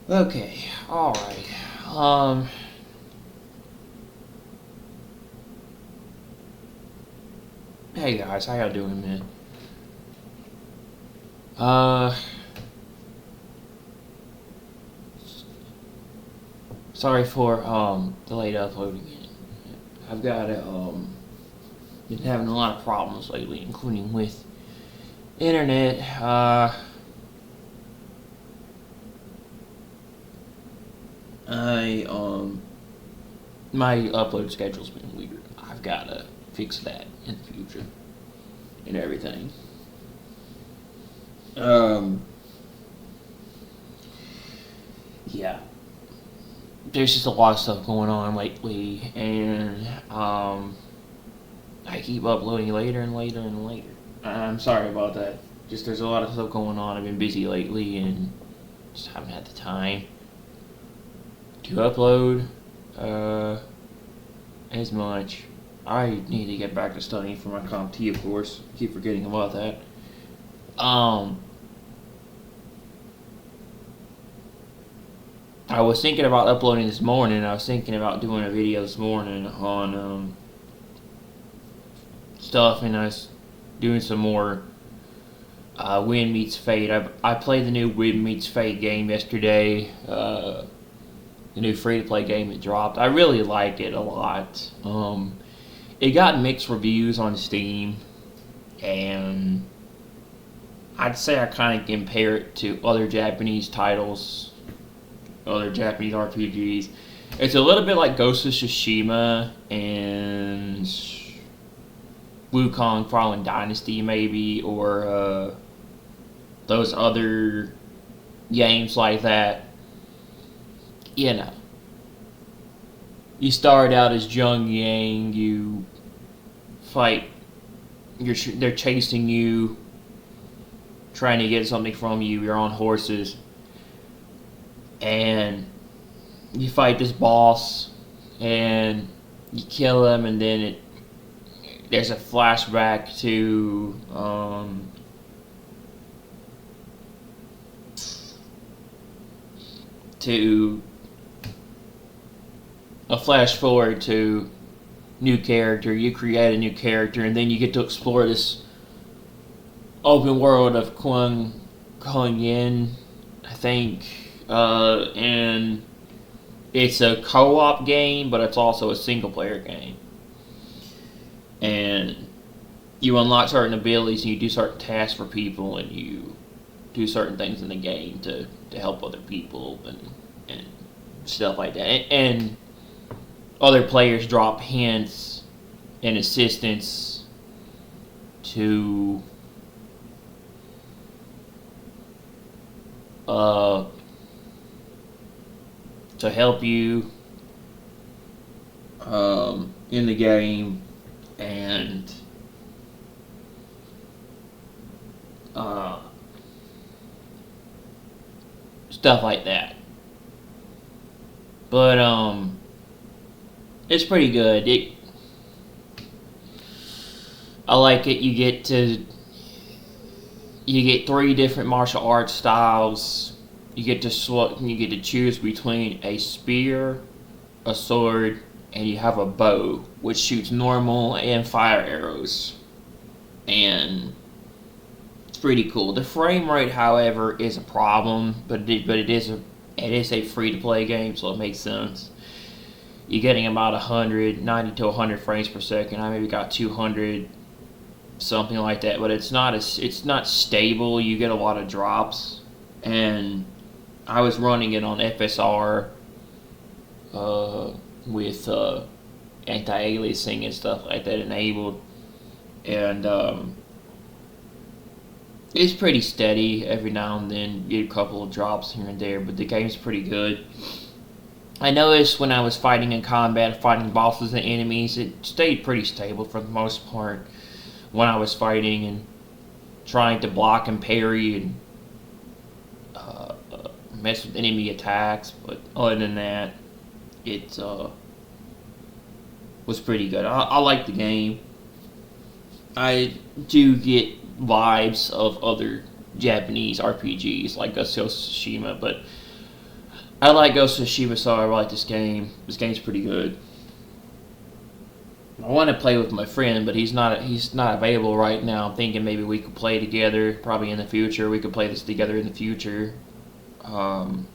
Okay, alright. Hey guys, how y'all doing, man? Uh, Sorry for, delayed uploading it. I've got, been having a lot of problems lately, including with internet. I, my upload schedule's been weird. I've gotta fix that in the future and everything. Yeah. There's just a lot of stuff going on lately, and, I keep uploading later and later and later. I'm sorry about that. Just there's a lot of stuff going on. I've been busy lately and just haven't had the time to upload as much. I need to get back to studying for my CompT, of course. Keep forgetting about that. I was thinking about uploading this morning. I was thinking about doing a video this morning on stuff, and I was doing some more Win Meets Fate. I played the new Win Meets Fate game yesterday. The new free-to-play game that dropped. I really like it a lot. It got mixed reviews on Steam, and I'd say I kind of compare it to other Japanese titles, other Japanese RPGs. It's a little bit like Ghost of Tsushima and Wukong Fallen Dynasty, maybe, or those other games like that. You know, you start out as Jung Yang, you fight, they're chasing you, trying to get something from you, you're on horses, and you fight this boss, and you kill him, and then there's a flashback to a flash forward to new character. You create a new character, and then you get to explore this open world of Kuang Yin, I think, and it's a co-op game, but it's also a single-player game. And you unlock certain abilities, and you do certain tasks for people, and you do certain things in the game to help other people and stuff like that. And other players drop hints and assistance to help you in the game, and stuff like that. But it's pretty good. I like it. You get 3 different martial arts styles. You get to choose between a spear, a sword, and you have a bow, which shoots normal and fire arrows. And it's pretty cool. The frame rate, however, is a problem, but it is a free-to-play game, so it makes sense. You're getting about 90 to 100 frames per second. I maybe got 200, something like that, but it's not stable. You get a lot of drops, and I was running it on FSR with anti-aliasing and stuff like that enabled, and it's pretty steady. Every now and then you get a couple of drops here and there, but the game's pretty good. I noticed when I was fighting in combat, fighting bosses and enemies, it stayed pretty stable for the most part when I was fighting and trying to block and parry and mess with enemy attacks. But other than that, it was pretty good. I like the game. I do get vibes of other Japanese RPGs like Ghost of Tsushima, but I like Ghost of Tsushima, so I like this game. This game's pretty good. I want to play with my friend, but he's not available right now. I'm thinking maybe we could play together. Probably in the future, we could play this together in the future, um,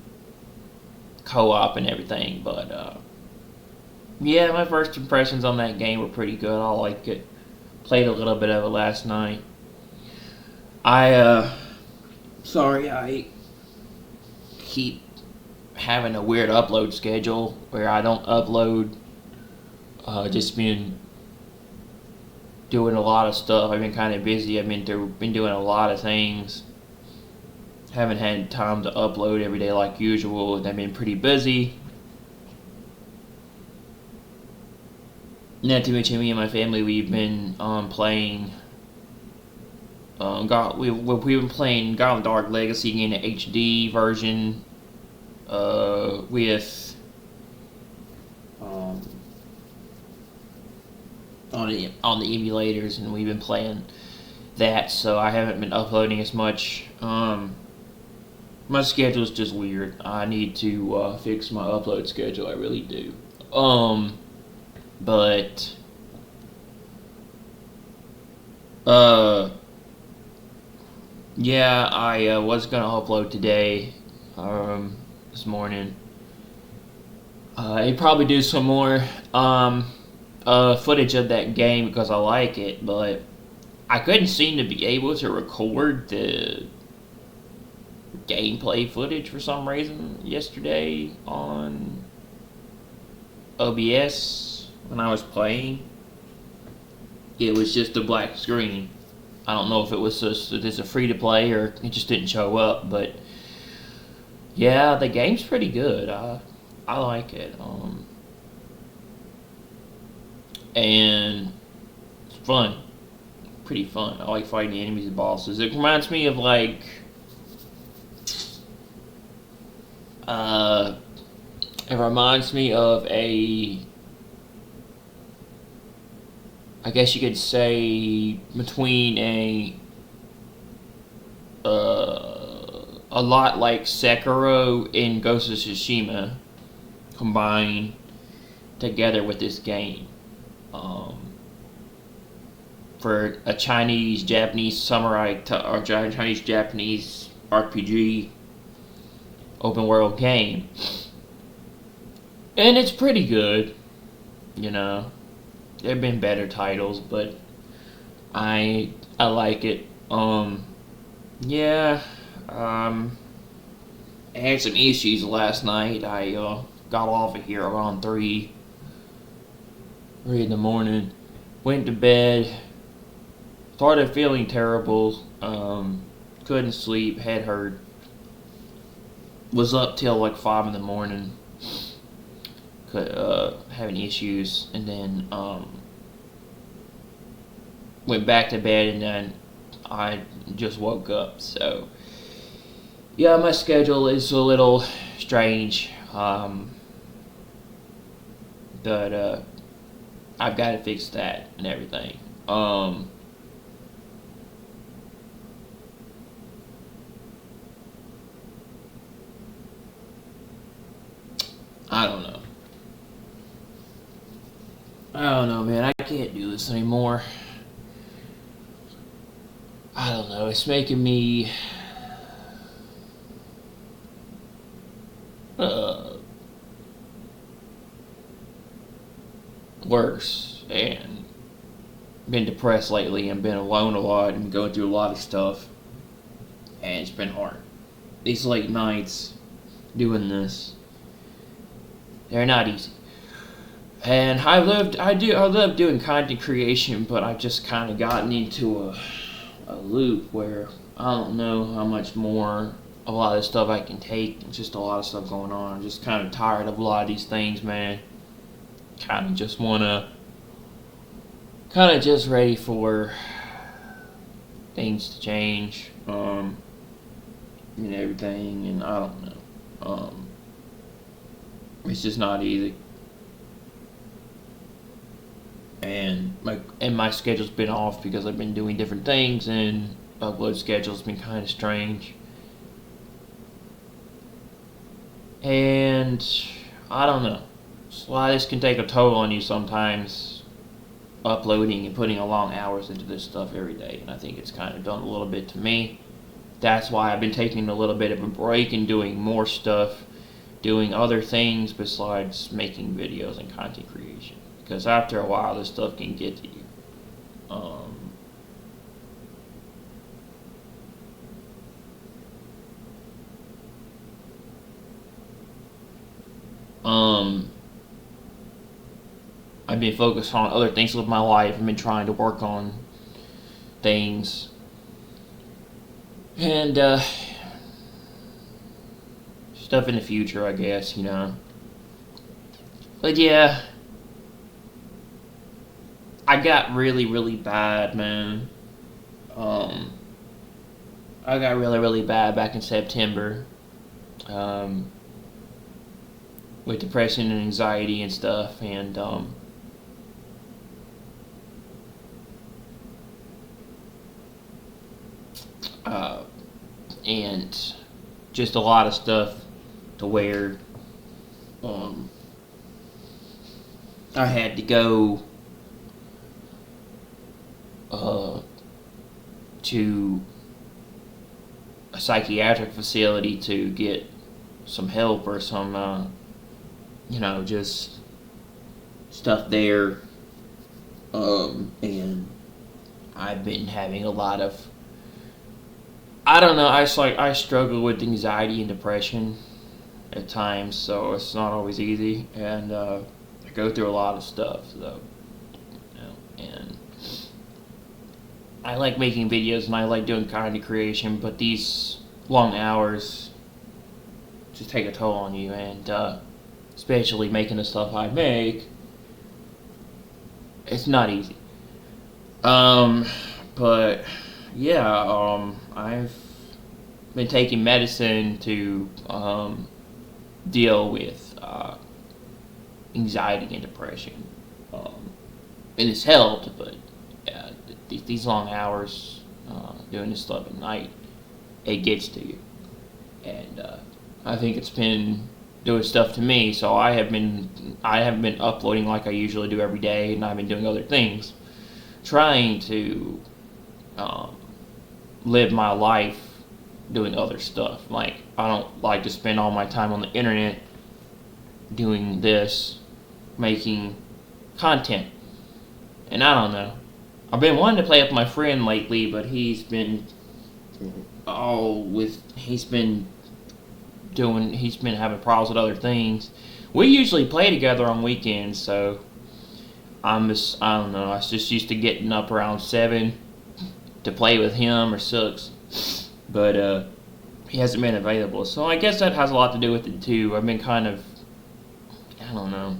co-op and everything. But yeah, my first impressions on that game were pretty good. I like it. Played a little bit of it last night. Sorry, I keep having a weird upload schedule where I don't upload. Just been doing a lot of stuff. I've been kind of busy. I've been doing a lot of things. Haven't had time to upload every day like usual. I've been pretty busy. Not to mention me and my family. We've been playing. We've been playing God of the Dark Legacy in the HD version. With on the emulators, and we've been playing that, so I haven't been uploading as much. My schedule's just weird. I need to fix my upload schedule. I really do. But yeah, I was gonna upload today, this morning. I'd probably do some more footage of that game because I like it, but I couldn't seem to be able to record the gameplay footage for some reason yesterday on OBS when I was playing. It was just a black screen. I don't know if it was just a free to play or it just didn't show up, but yeah, the game's pretty good. I like it. And it's fun. Pretty fun. I like fighting the enemies and bosses. It reminds me of like it reminds me of I guess you could say between a lot like Sekiro and Ghost of Tsushima combined together with this game. For a Chinese-Japanese samurai or Chinese-Japanese RPG open world game. And it's pretty good, you know. There have been better titles, but I like it. Yeah. I had some issues last night. I got off of here around 3 in the morning. Went to bed. Started feeling terrible. Couldn't sleep. Head hurt. Was up till like 5 in the morning. Having issues, and then went back to bed, and then I just woke up. So yeah, my schedule is a little strange, but I've got to fix that and everything. I don't know. I don't know, man. I can't do this anymore. I don't know. It's making me worse, and been depressed lately, and been alone a lot, and going through a lot of stuff, and it's been hard. These late nights doing this, they're not easy. And I love doing content creation, but I've just kind of gotten into a loop where I don't know how much more a lot of stuff I can take. It's just a lot of stuff going on. I'm just kind of tired of a lot of these things, man. Kind of just just ready for things to change, and everything, and I don't know. It's just not easy. And my schedule's been off because I've been doing different things, and upload schedule's been kind of strange. And I don't know. So this can take a toll on you sometimes, uploading and putting a long hours into this stuff every day. And I think it's kind of done a little bit to me. That's why I've been taking a little bit of a break and doing more stuff, doing other things besides making videos and content creation. Because after a while, this stuff can get to you. I've been focused on other things with my life. I've been trying to work on things. And, stuff in the future, I guess, you know. But yeah, I got really, really bad, man. I got really, really bad back in September. With depression and anxiety and stuff, and and just a lot of stuff to where I had to go to a psychiatric facility to get some help or some just stuff there. And I've been having a lot of, I don't know, I struggle with anxiety and depression at times, so it's not always easy, and I go through a lot of stuff, so, and I like making videos and I like doing content creation, but these long hours just take a toll on you, and especially making the stuff I make, it's not easy. But yeah, I've been taking medicine to deal with anxiety and depression, and it's helped. But yeah, these long hours doing this stuff at night, it gets to you, and I think it's been doing stuff to me. So I haven't been uploading like I usually do every day, and I've been doing other things, trying to live my life doing other stuff. Like, I don't like to spend all my time on the internet doing this, making content. And I don't know. I've been wanting to play with my friend lately, but he's been having problems with other things. We usually play together on weekends, so I don't know, I was just used to getting up around 7 to play with him, or 6, but he hasn't been available, so I guess that has a lot to do with it too. I've been kind of, I don't know,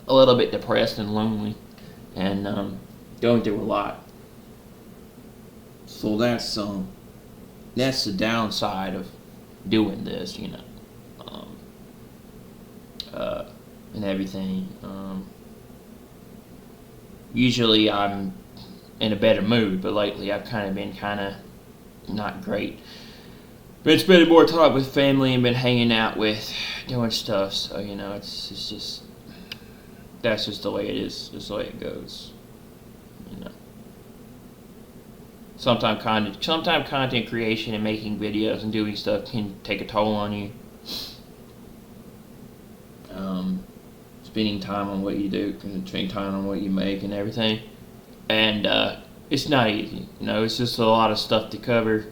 a little bit depressed and lonely, and going through a lot. So that's the downside of doing this, and everything. Usually I'm in a better mood, but lately I've kind of been not great. Been spending more time with family and been hanging out with, doing stuff, so it's just, that's just the way it is, just the way it goes. Sometimes content creation and making videos and doing stuff can take a toll on you. Spending time on what you do, spending time on what you make and everything, and it's not easy. It's just a lot of stuff to cover,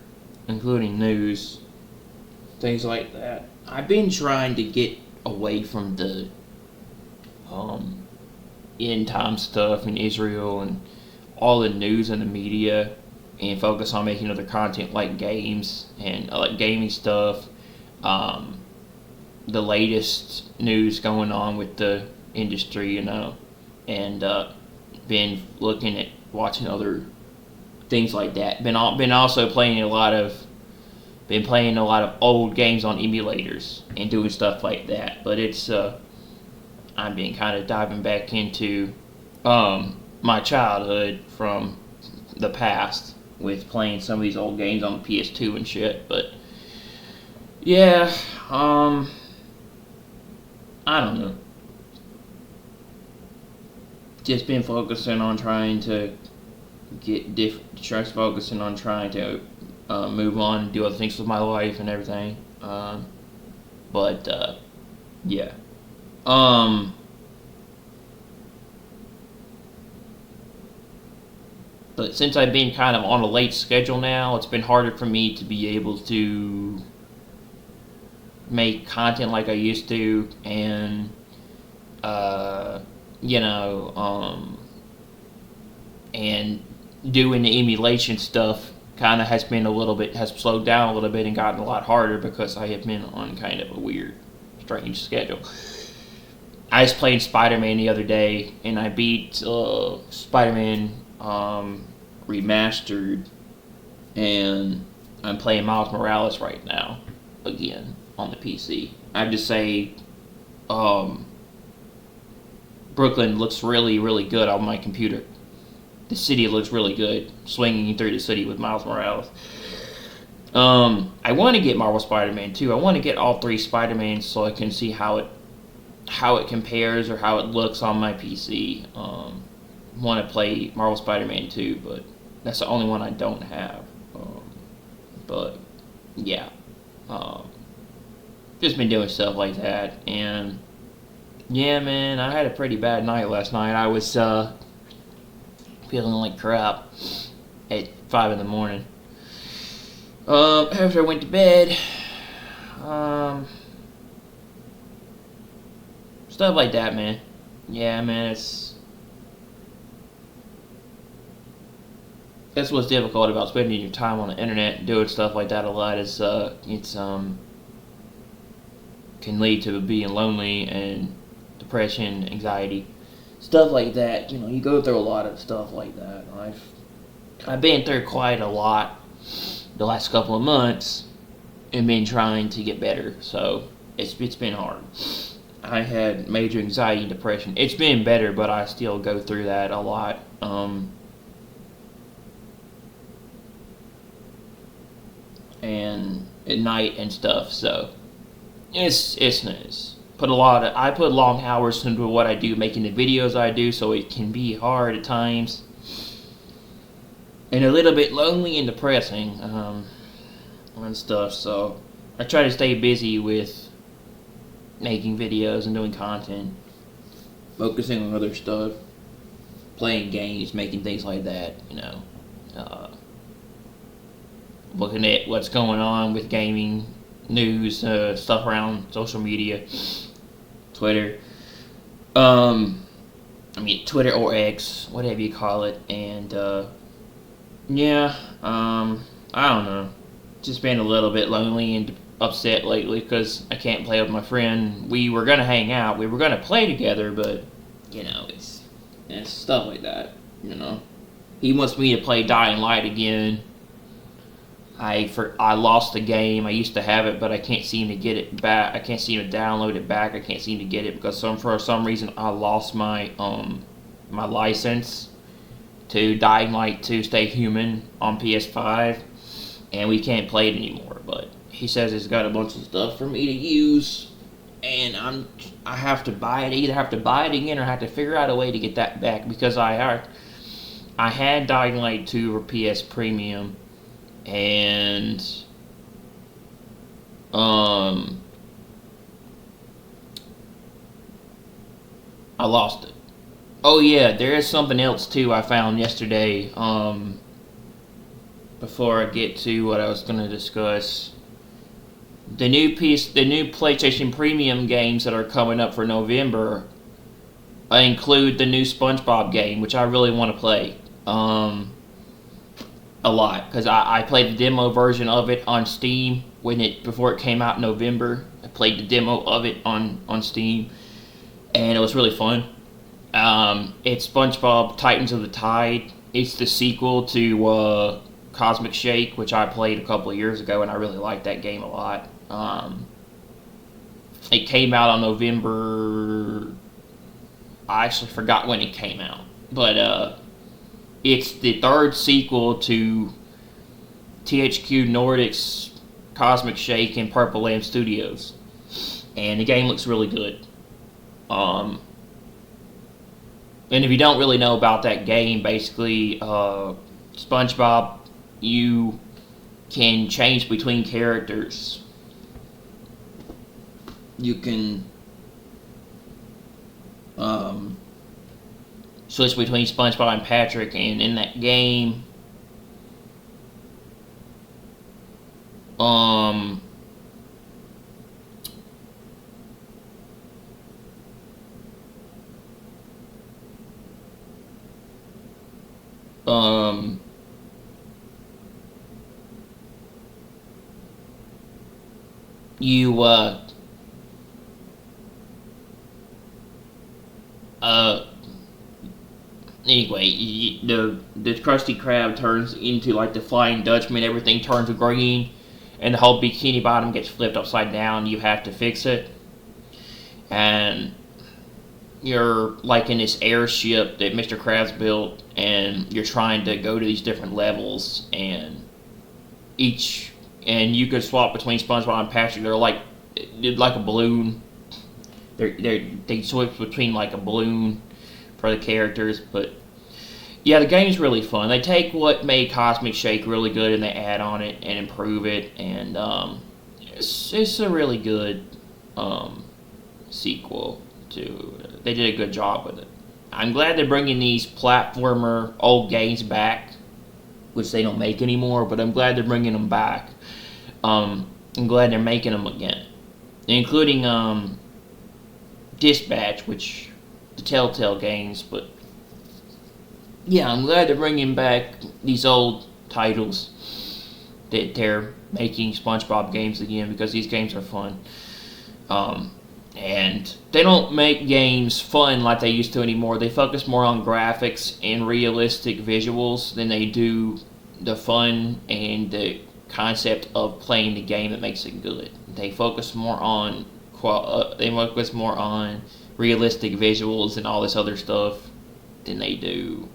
including news, things like that. I've been trying to get away from the end time stuff in Israel and all the news and the media, and focus on making other content like games and like gaming stuff. The latest news going on with the industry, and been looking at watching other things like that. Been also playing a lot of old games on emulators and doing stuff like that. But it's I've been kind of diving back into my childhood from the past with playing some of these old games on the PS2 and shit. But yeah, I don't know. Just been focusing on trying to get different. Just focusing on trying to move on, and do other things with my life and everything. But yeah. But since I've been kind of on a late schedule now, it's been harder for me to be able to make content like I used to, and you know, and doing the emulation stuff kind of has slowed down a little bit and gotten a lot harder because I have been on kind of a weird, strange schedule. I was playing Spider-Man the other day, and I beat Spider-Man Remastered, and I'm playing Miles Morales right now again on the PC. I have to say, Brooklyn looks really, really good on my computer. The city looks really good, swinging through the city with Miles Morales. I want to get Marvel Spider-Man 2. I want to get all 3 Spider-Mans so I can see how it compares or how it looks on my PC. Want to play Marvel Spider-Man 2, but that's the only one I don't have. But yeah, just been doing stuff like that, and yeah, man, I had a pretty bad night last night. I was feeling like crap at 5 in the morning. After I went to bed, stuff like that, man. Yeah, man, that's what's difficult about spending your time on the internet, doing stuff like that a lot. Is it's can lead to being lonely and depression, anxiety, stuff like that. You know, you go through a lot of stuff like that. I've been through quite a lot the last couple of months and been trying to get better. So it's been hard. I had major anxiety and depression. It's been better, but I still go through that a lot. And at night and stuff. So it's nice. I put long hours into what I do, making the videos I do, so it can be hard at times and a little bit lonely and depressing and stuff. So I try to stay busy with making videos and doing content, focusing on other stuff, playing games, making things like that, you know, looking at what's going on with gaming news, stuff around social media, Twitter, Twitter or X, whatever you call it, and yeah, I don't know, just been a little bit lonely and upset lately because I can't play with my friend. We were gonna hang out, we were gonna play together, but you know, it's stuff like that. You know, he wants me to play Dying Light again. I lost the game. I used to have it, but I can't seem to get it back. I can't seem to download it back. I can't seem to get it because for some reason I lost my my license to Dying Light 2 Stay Human on PS5, and we can't play it anymore. But he says it's got a bunch of stuff for me to use, and I have to buy it. Either have to buy it again or have to figure out a way to get that back because I had Dying Light 2 for PS Premium. And I lost it. Oh yeah, there is something else too I found yesterday. Before I get to what I was going to discuss, the new PlayStation Premium games that are coming up for November include the new SpongeBob game, which I really want to play. A lot, because I played the demo version of it on Steam before it came out in November. I played the demo of it on Steam, and it was really fun. It's SpongeBob Titans of the Tide. It's the sequel to Cosmic Shake, which I played a couple of years ago, and I really liked that game a lot. It came out on November. I actually forgot when it came out, but it's the third sequel to THQ Nordic's Cosmic Shake and Purple Lamp Studios. And the game looks really good. Um, and if you don't really know about that game, basically, SpongeBob, you can change between characters. You can switch between SpongeBob and Patrick, and in that game, um, um, you uh anyway, the Krusty Krab turns into like the Flying Dutchman. Everything turns green, and the whole Bikini Bottom gets flipped upside down. You have to fix it, and you're like in this airship that Mr. Krabs built, and you're trying to go to these different levels, and you could swap between SpongeBob and Patrick. They're like a balloon. They switch between like a balloon for the characters, but yeah, the game's really fun. They take what made Cosmic Shake really good and they add on it and improve it, and it's a really good sequel to. They did a good job with it. I'm glad they're bringing these platformer old games back, which they don't make anymore, but I'm glad they're bringing them back. I'm glad they're making them again, including Dispatch, which the Telltale games, but yeah, I'm glad they're bringing back these old titles that they're making SpongeBob games again, because these games are fun. And they don't make games fun like they used to anymore. They focus more on graphics and realistic visuals than they do the fun and the concept of playing the game that makes it good. They focus more on realistic visuals and all this other stuff than they do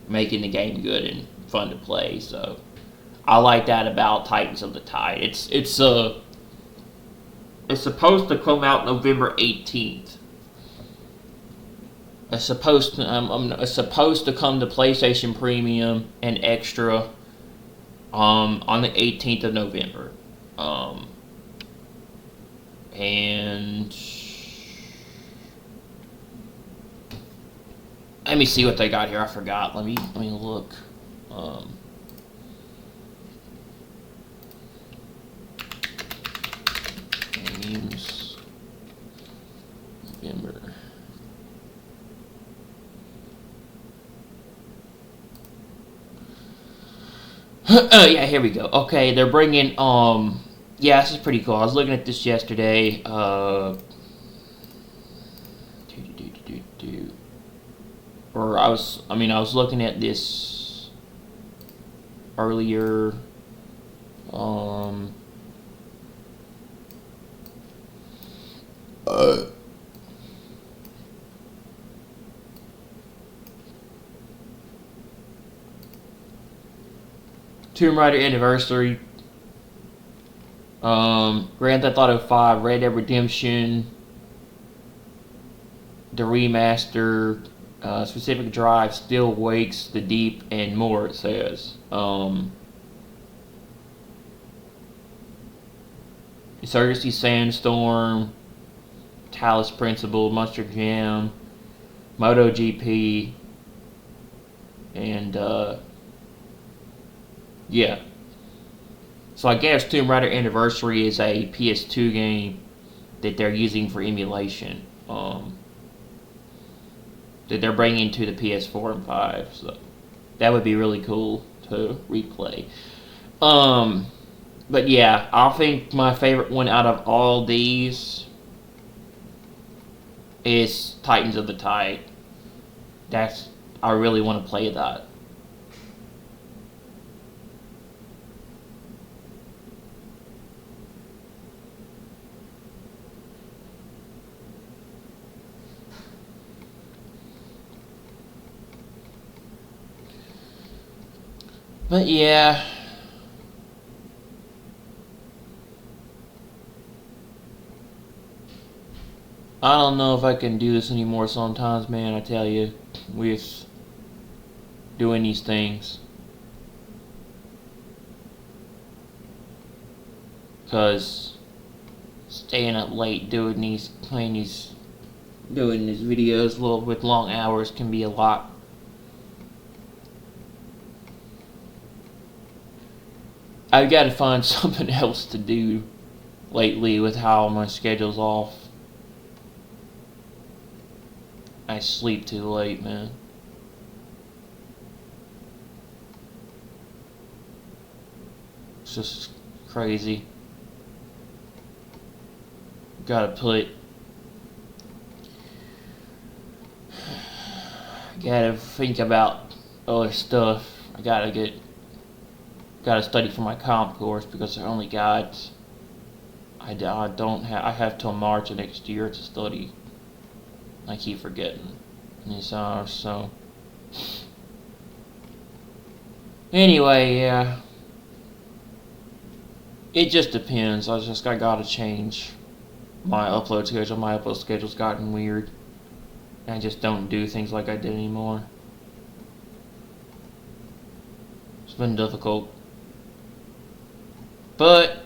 making the game good and fun to play. So I like that about Titans of the Tide. It's supposed to come out November 18th. It's supposed to come to PlayStation Premium and Extra on the 18th of November. And let me see what they got here. I forgot. Let me look. Games November. Oh yeah, here we go. Okay, they're bringing yeah, this is pretty cool. I was looking at this yesterday. I was looking at this earlier. Tomb Raider Anniversary, Grand Theft Auto 5, Red Dead Redemption, the remaster, Specific Drive, Still Wakes, The Deep, and more, it says. Insurgency Sandstorm, Talos Principle, Monster Jam, MotoGP, and yeah. So I guess Tomb Raider Anniversary is a PS2 game that they're using for emulation. That they're bringing to the PS4 and 5. So that would be really cool to replay. But yeah, I think my favorite one out of all these is Titans of the Tide. I really want to play that. But yeah. I don't know if I can do this anymore sometimes, man, I tell you, with doing these things. Because staying up late doing these videos with long hours can be a lot. I've got to find something else to do lately with how my schedule's off. I sleep too late, man. It's just crazy. Gotta think about other stuff. Gotta study for my comp course because I only got. I have till March of next year to study. I keep forgetting these hours, so. Anyway, yeah. It just depends. I gotta change my upload schedule. My upload schedule's gotten weird. I just don't do things like I did anymore. It's been difficult. But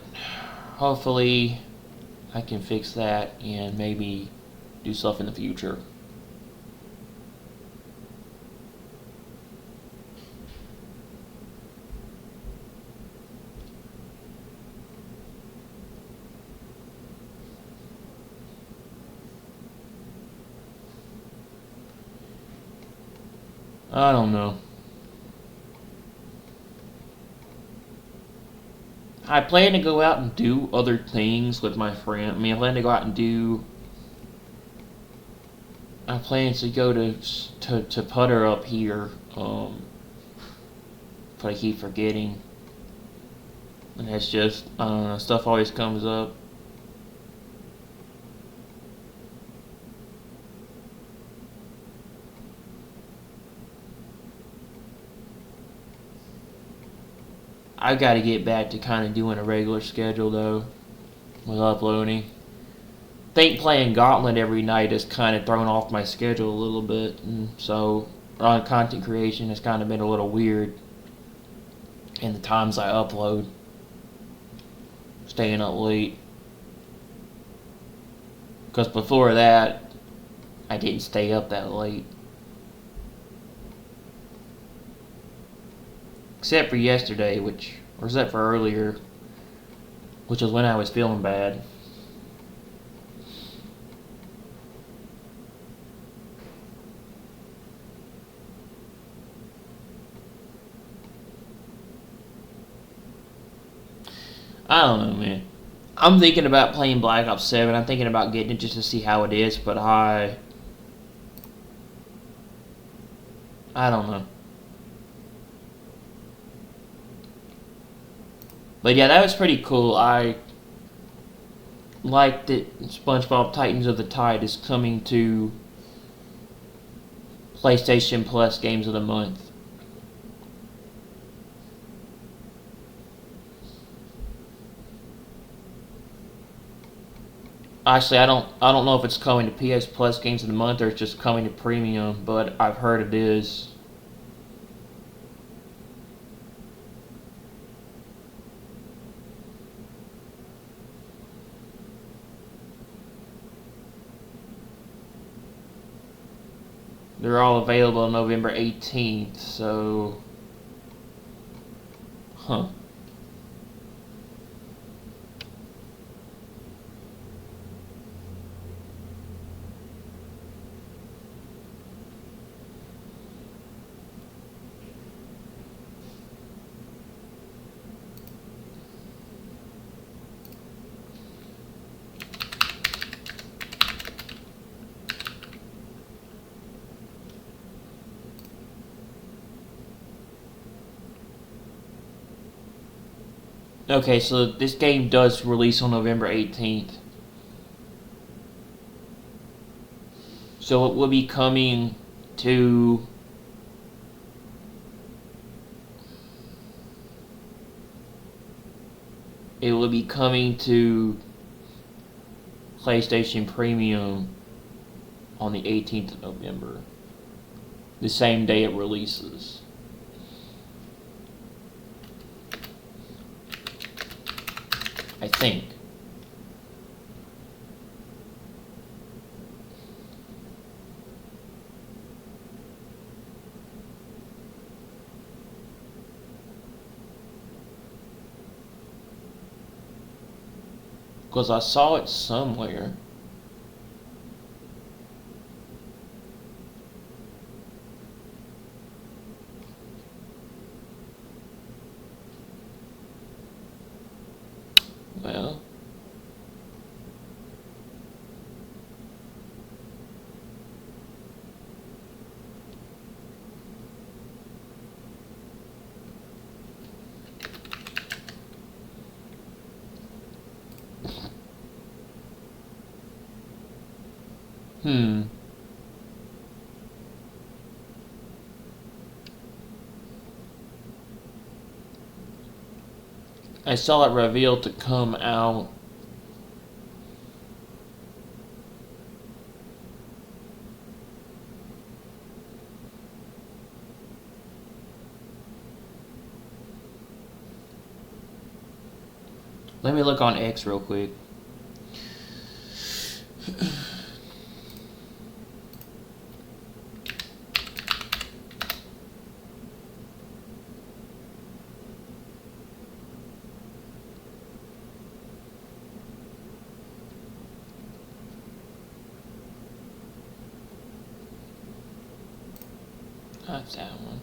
hopefully I can fix that and maybe do stuff in the future. I don't know. I plan to go out and do other things with my friend. I plan to go out and do. I plan to go to putter up here. But I keep forgetting. And that's just stuff always comes up. I got to get back to kind of doing a regular schedule though, with uploading. I think playing Gauntlet every night has kind of thrown off my schedule a little bit, and so content creation has kind of been a little weird in the times I upload. Staying up late. Because before that, I didn't stay up that late. Except for yesterday, or except for earlier, which was when I was feeling bad. I don't know, man. I'm thinking about playing Black Ops 7. I'm thinking about getting it just to see how it is, but I don't know. But yeah, that was pretty cool. I liked that SpongeBob Titans of the Tide is coming to PlayStation Plus Games of the Month. Actually, I don't know if it's coming to PS Plus Games of the Month or it's just coming to Premium, but I've heard it is. They're all available November 18th, so. Huh. Okay, so this game does release on November 18th. So it will be coming to. It will be coming to PlayStation Premium on the 18th of November, the same day it releases. I think. Because I saw it somewhere. Well, I saw it revealed to come out Let me look on X real quick. That's that one.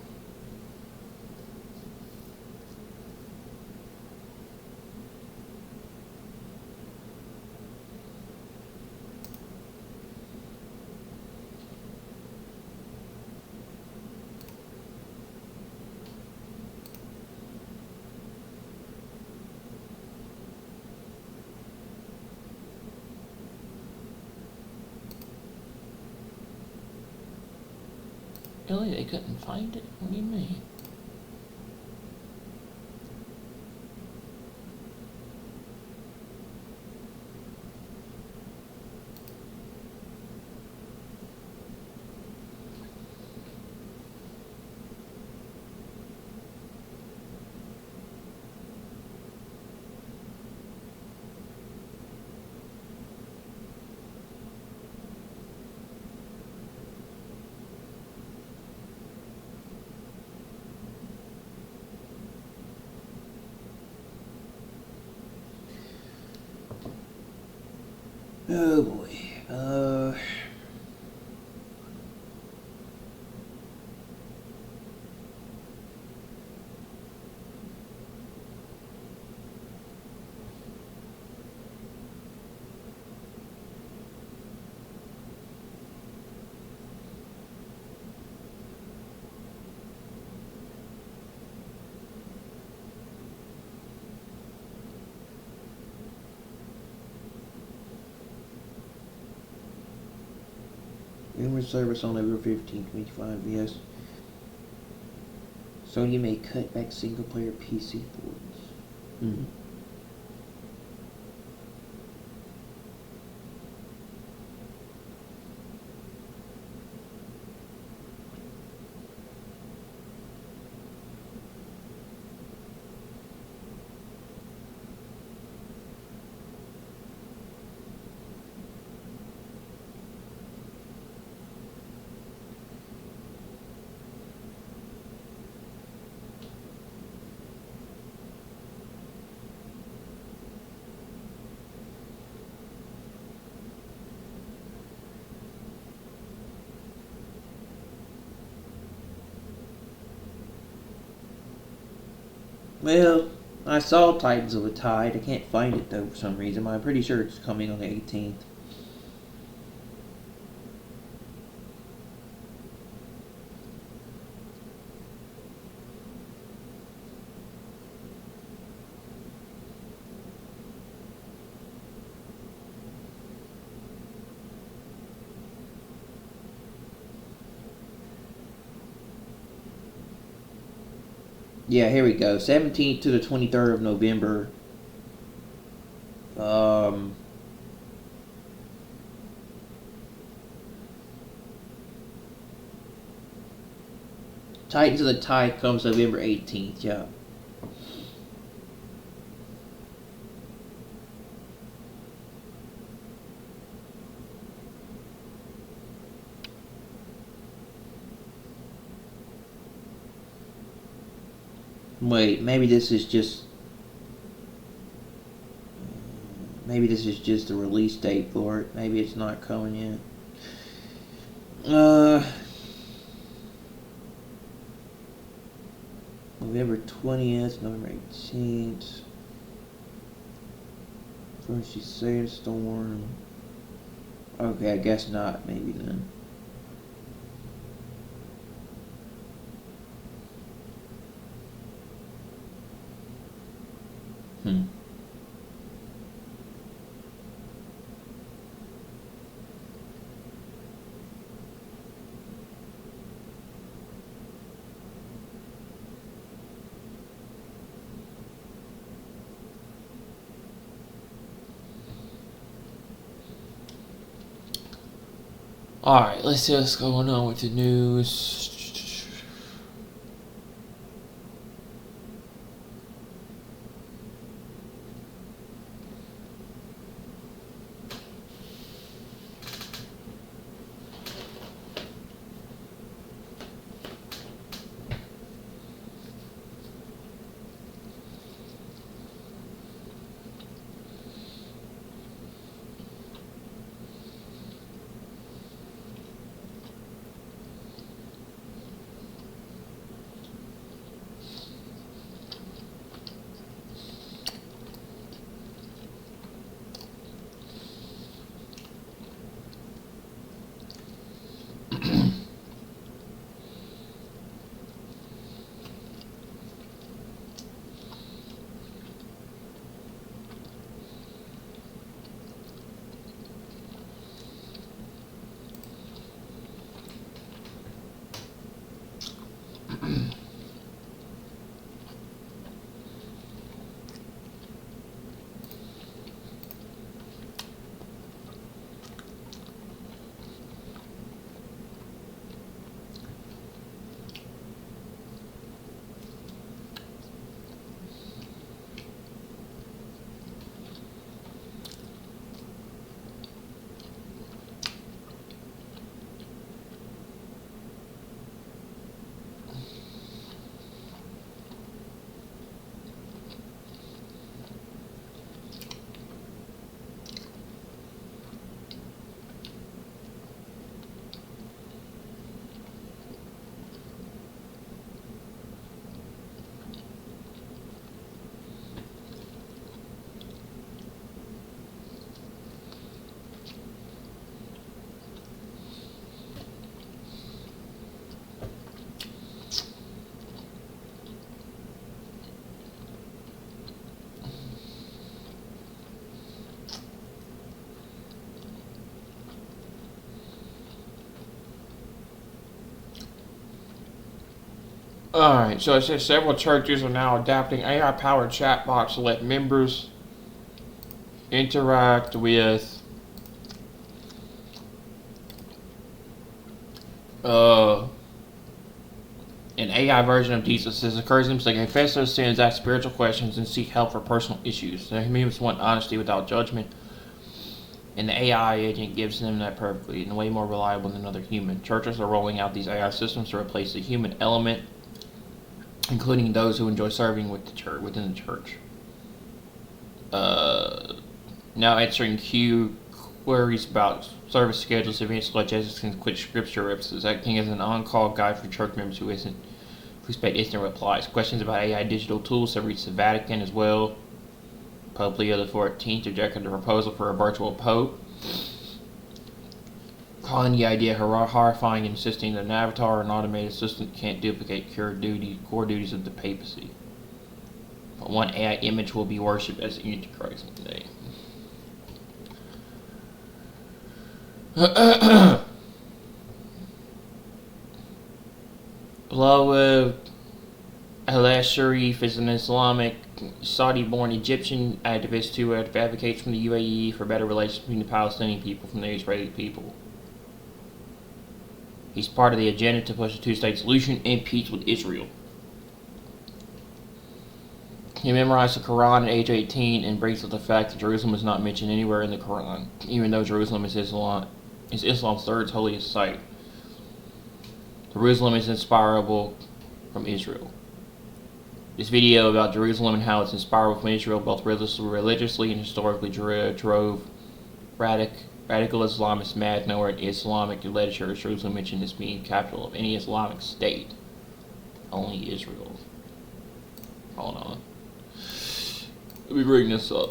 Really? They couldn't find it? What do you mean? Oh boy. Rumor service on April 15, 2025, yes. Sony may cut back single player PC ports. Well, I saw Titans of the Tide. I can't find it though for some reason. I'm pretty sure it's coming on the 18th. Yeah, here we go. 17th to the 23rd of November. Titans of the Tide comes November 18th, yeah. Wait, maybe this is just the release date for it. Maybe it's not coming yet. November 20th, November 18th. First Sandstorm. Okay, I guess not. Maybe then. Alright, let's see what's going on with the news. Alright, so it says several churches are now adapting AI-powered chatbots to let members interact with an AI version of Jesus. This encourages them to confess their sins, ask spiritual questions, and seek help for personal issues. The humans want honesty without judgment, and the AI agent gives them that perfectly and way more reliable than another human. Churches are rolling out these AI systems to replace the human element, including those who enjoy serving with the church, within the church. Now answering queries about service schedules, events, logistics, and quick scripture references, acting as an on-call guide for church members who expect instant replies. Questions about AI digital tools have reached the Vatican as well. Pope Leo XIV rejected the proposal for a virtual pope, calling the idea horrifying and insisting that an avatar or an automated assistant can't duplicate core duties of the papacy. But one AI image will be worshipped as the Antichrist one day. Bilal al-Sharif is an Islamic Saudi-born Egyptian activist who advocates from the UAE for better relations between the Palestinian people from the Israeli people. He's part of the agenda to push a two-state solution and peace with Israel. He memorized the Quran at age 18 and breaks with the fact that Jerusalem is not mentioned anywhere in the Quran, even though Jerusalem is Islam's third holiest site. Jerusalem is inspirable from Israel. This video about Jerusalem and how it's inspirable from Israel, both religiously and historically, drove radical Islamists mad. Nowhere in Islamic literature is Jerusalem mentioned as being capital of any Islamic state. Only Israel. Hold on. Let me bring this up.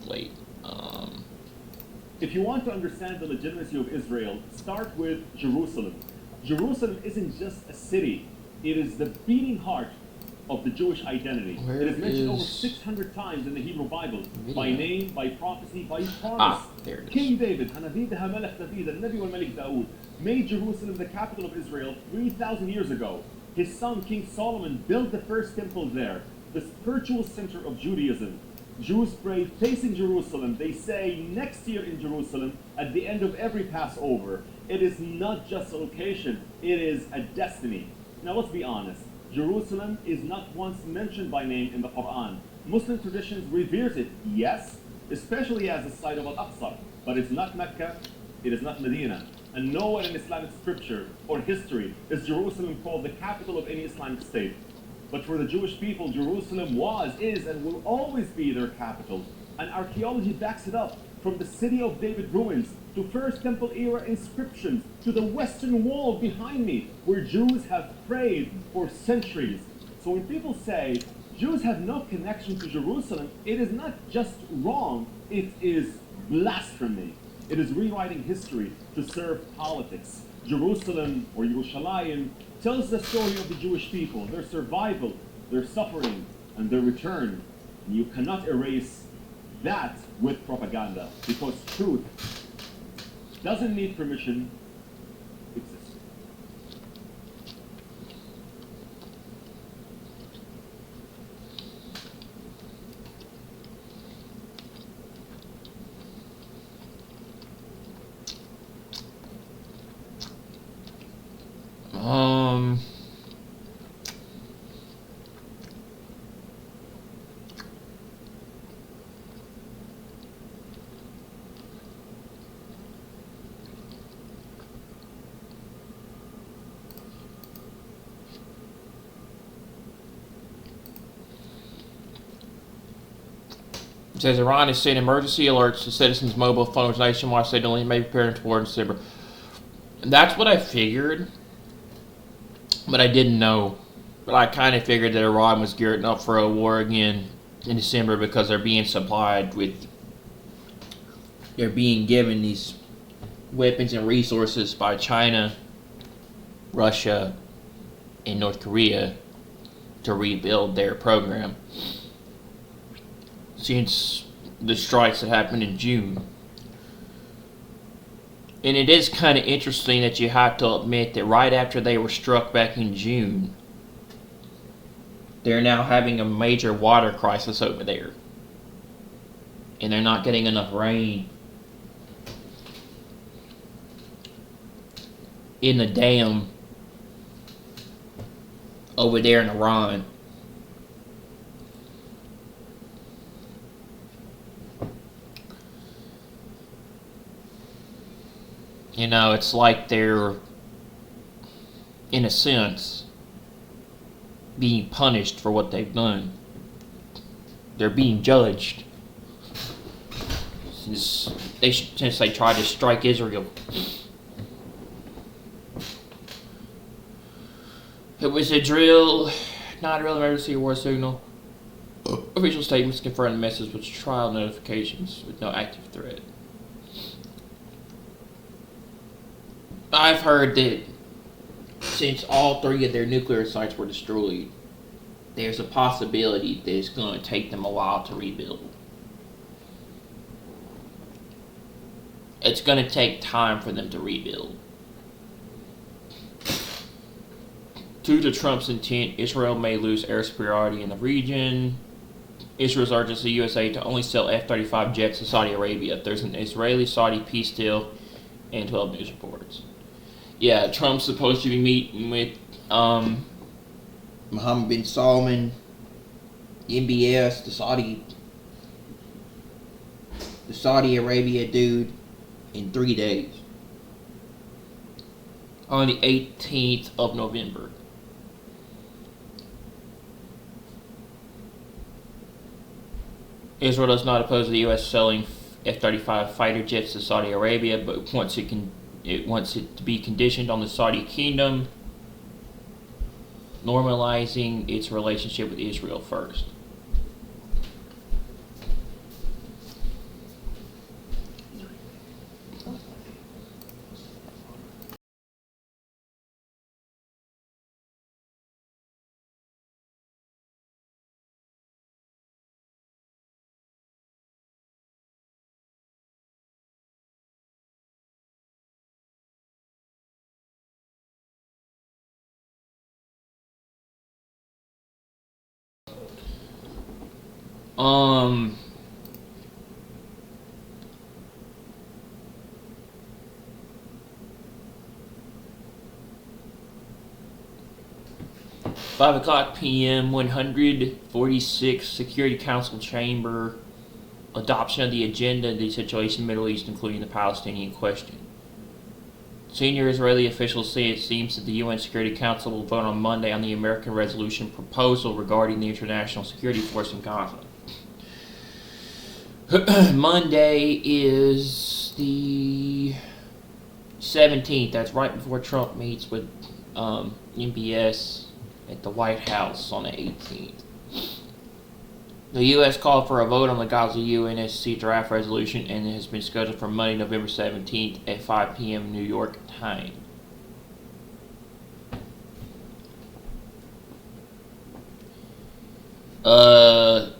Wait. If you want to understand the legitimacy of Israel, start with Jerusalem. Jerusalem isn't just a city. It is the beating heart of the Jewish identity. Where it is mentioned over is 600 times in the Hebrew Bible, video? by name, by prophecy, by promise. There it is. King David, Hanavidaha Melech David, Nabi wal Malik Daoud, made Jerusalem the capital of Israel 3,000 years ago. His son, King Solomon, built the first temple there, the spiritual center of Judaism. Jews pray facing Jerusalem. They say next year in Jerusalem at the end of every Passover. It is not just a location, it is a destiny. Now let's be honest. Jerusalem is not once mentioned by name in the Quran. Muslim traditions reveres it, yes, especially as the site of Al-Aqsa, but it's not Mecca, it is not Medina. And nowhere in Islamic scripture or history is Jerusalem called the capital of any Islamic state. But for the Jewish people, Jerusalem was, is, and will always be their capital. And archaeology backs it up, from the city of David ruins to First Temple era inscriptions to the Western Wall behind me, where Jews have prayed for centuries. So when people say Jews have no connection to Jerusalem, it is not just wrong, it is blasphemy. It is rewriting history to serve politics. Jerusalem, or Yerushalayim, tells the story of the Jewish people, their survival, their suffering, and their return. And you cannot erase that with propaganda, because truth doesn't need permission, it exists. It says Iran is sending emergency alerts to citizens' mobile phones nationwide, signaling it may be preparing towards December. And that's what I figured, but I didn't know. But I kind of figured that Iran was gearing up for a war again in December because they're being supplied with, they're being given these weapons and resources by China, Russia, and North Korea to rebuild their program. Since the strikes that happened in June. And it is kind of interesting that you have to admit that right after they were struck back in June, they're now having a major water crisis over there. And they're not getting enough rain in the dam over there in Iran. You know, it's like they're, in a sense, being punished for what they've done. They're being judged since they tried to strike Israel. It was a drill, not a real emergency war signal. Official statements confirm the message with trial notifications with no active threat. I've heard that since all three of their nuclear sites were destroyed, there's a possibility that it's going to take them a while to rebuild. It's going to take time for them to rebuild. Due to Trump's intent, Israel may lose air superiority in the region. Israel's urges the USA to only sell F-35 jets to Saudi Arabia. There's an Israeli-Saudi peace deal and 12 news reports. Yeah, Trump's supposed to be meeting with Mohammed bin Salman, MBS, the Saudi Arabia dude, in 3 days. on the 18th of November. Israel does not oppose the U.S. selling F-35 fighter jets to Saudi Arabia, but wants it to be conditioned on the Saudi kingdom normalizing its relationship with Israel first. Um, 5:00 p.m. 146 Security Council chamber. Adoption of the agenda of the situation in the Middle East, including the Palestinian question. Senior Israeli officials say it seems that the UN Security Council will vote on Monday on the American resolution proposal regarding the International Security Force in Gaza. Monday is the 17th. That's right before Trump meets with MBS at the White House on the 18th. The U.S. called for a vote on the Gaza UNSC draft resolution, and it has been scheduled for Monday, November 17th at 5 p.m. New York time.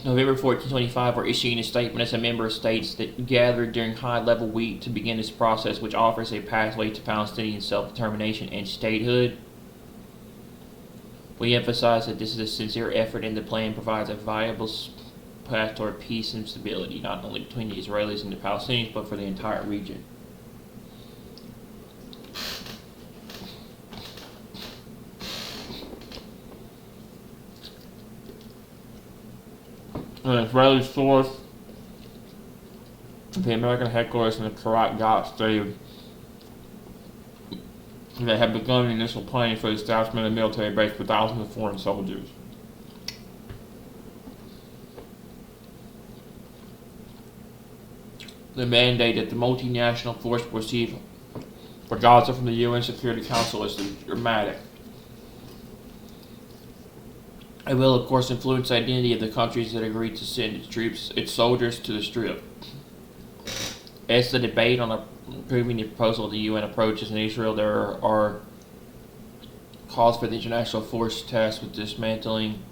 November 1425, we're issuing a statement as a member of states that gathered during high-level week to begin this process, which offers a pathway to Palestinian self-determination and statehood. We emphasize that this is a sincere effort, and the plan provides a viable path toward peace and stability, not only between the Israelis and the Palestinians, but for the entire region. An Israeli source at the American headquarters in the Karat Gat stated they have begun initial planning for the establishment of a military base for thousands of foreign soldiers. The mandate that the multinational force will receive for Gaza from the UN Security Council is dramatic. It will, of course, influence the identity of the countries that agreed to send its soldiers to the Strip. As the debate on approving the proposal of the UN approaches in Israel, there are calls for the international force tasked with dismantling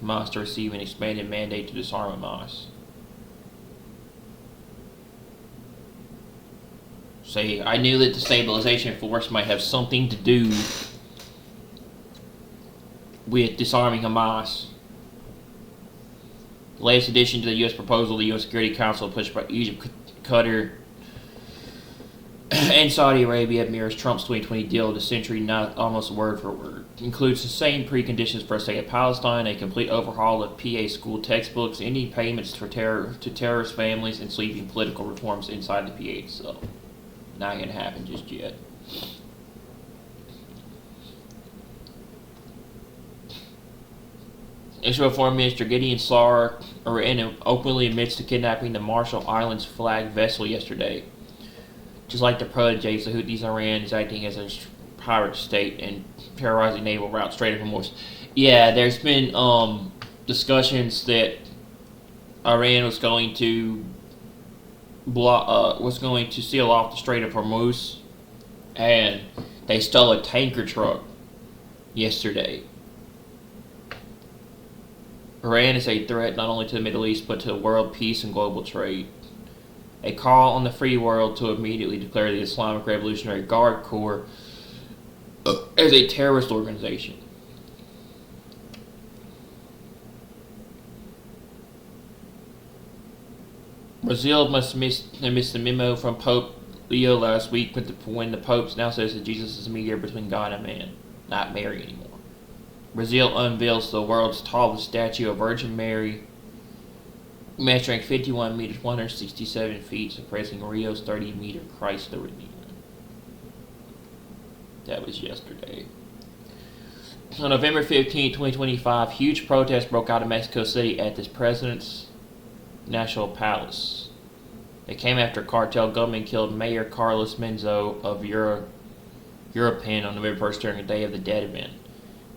Hamas to receive an expanded mandate to disarm Hamas. Say, I knew that the stabilization force might have something to do with disarming Hamas. The latest addition to the U.S. proposal, the U.S. Security Council, pushed by Egypt, Qatar, and Saudi Arabia, mirrors Trump's 2020 deal of the century, not almost word for word. Includes the same preconditions for a state of Palestine, a complete overhaul of PA school textbooks, ending payments to terrorist families, and sweeping political reforms inside the PA itself. Not going to happen just yet. Israel Foreign Minister Gideon Saar openly admits to kidnapping the Marshall Islands flag vessel yesterday. Just like the proteges, the Houthis, Iran is acting as a pirate state and terrorizing naval routes Strait of Hormuz. Yeah, there's been discussions that Iran was going to seal off the Strait of Hormuz, and they stole a tanker truck yesterday. Iran is a threat not only to the Middle East, but to world peace and global trade. A call on the free world to immediately declare the Islamic Revolutionary Guard Corps as a terrorist organization. Brazil must miss the memo from Pope Leo last week when the Pope now says that Jesus is a mediator between God and man, not Mary anymore. Brazil unveils the world's tallest statue of Virgin Mary, measuring 51 meters, 167 feet, surpassing Rio's 30-meter Christ the Redeemer. That was yesterday. On November 15, 2025, huge protests broke out in Mexico City at the president's National Palace. They came after cartel gunmen killed Mayor Carlos Menzo of Europan on November 1st during a Day of the Dead event.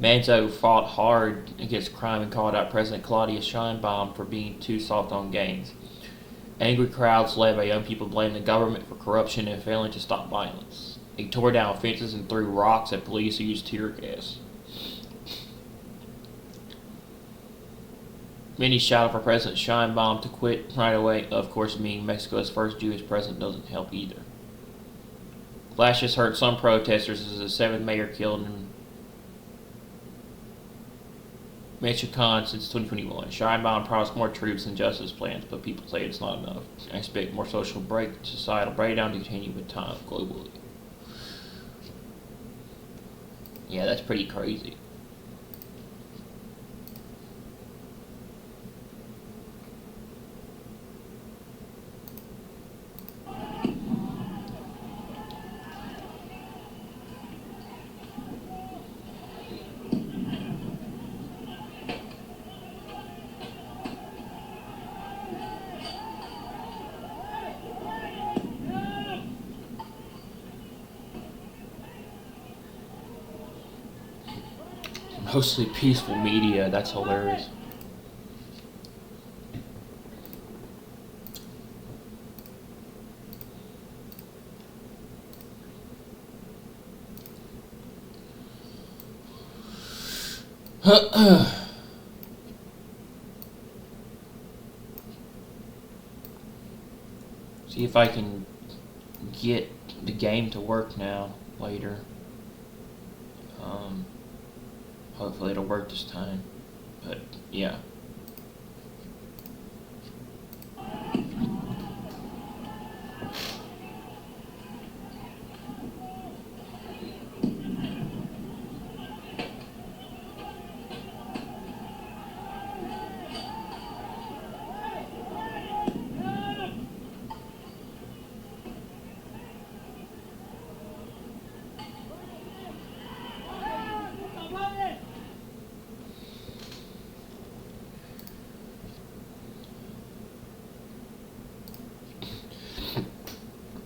Menzo fought hard against crime and called out President Claudia Sheinbaum for being too soft on gangs. Angry crowds led by young people blamed the government for corruption and failing to stop violence. They tore down fences and threw rocks at police who used tear gas. Many shouted for President Sheinbaum to quit right away. Of course, being Mexico's first Jewish president doesn't help either. Clashes hurt some protesters as the 7th mayor killed in Michoacan since 2021. Sheinbaum promised more troops and justice plans, but people say it's not enough. I expect more societal breakdown to continue with time globally. Yeah, that's pretty crazy. Mostly peaceful media, that's hilarious. See if I can get the game to work now later. Hopefully it'll work this time. But yeah.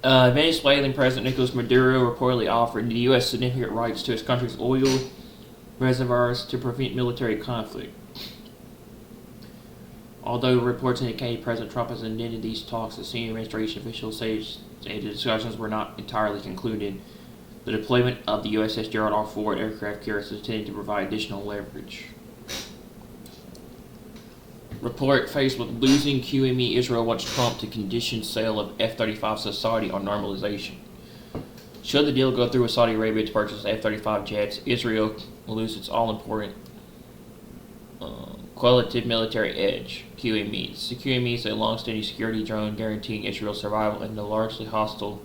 Venezuelan President Nicolas Maduro reportedly offered the U.S. significant rights to his country's oil reservoirs to prevent military conflict. Although reports indicate President Trump has ended these talks, the senior administration officials say the discussions were not entirely concluded. The deployment of the USS Gerald R. Ford aircraft carrier is intended to provide additional leverage. Report faced with losing QME, Israel wants Trump to condition sale of F-35s to Saudi on normalization. Should the deal go through with Saudi Arabia to purchase F-35 jets, Israel will lose its all-important qualitative military edge, QMEs. The QME is a long-standing security drone guaranteeing Israel's survival in the largely hostile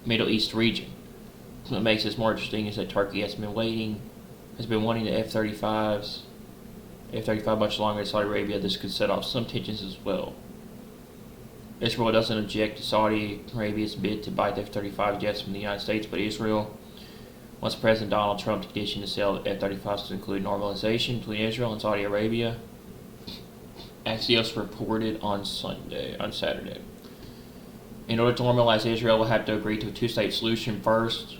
Middle East region. What makes this more interesting is that Turkey has been wanting the F-35 much longer in Saudi Arabia. This could set off some tensions as well. Israel doesn't object to Saudi Arabia's bid to buy the F-35 jets from the United States, but Israel wants President Donald Trump to condition the sale of F-35s to include normalization between Israel and Saudi Arabia. Axios reported on Saturday. In order to normalize, Israel will have to agree to a two-state solution first.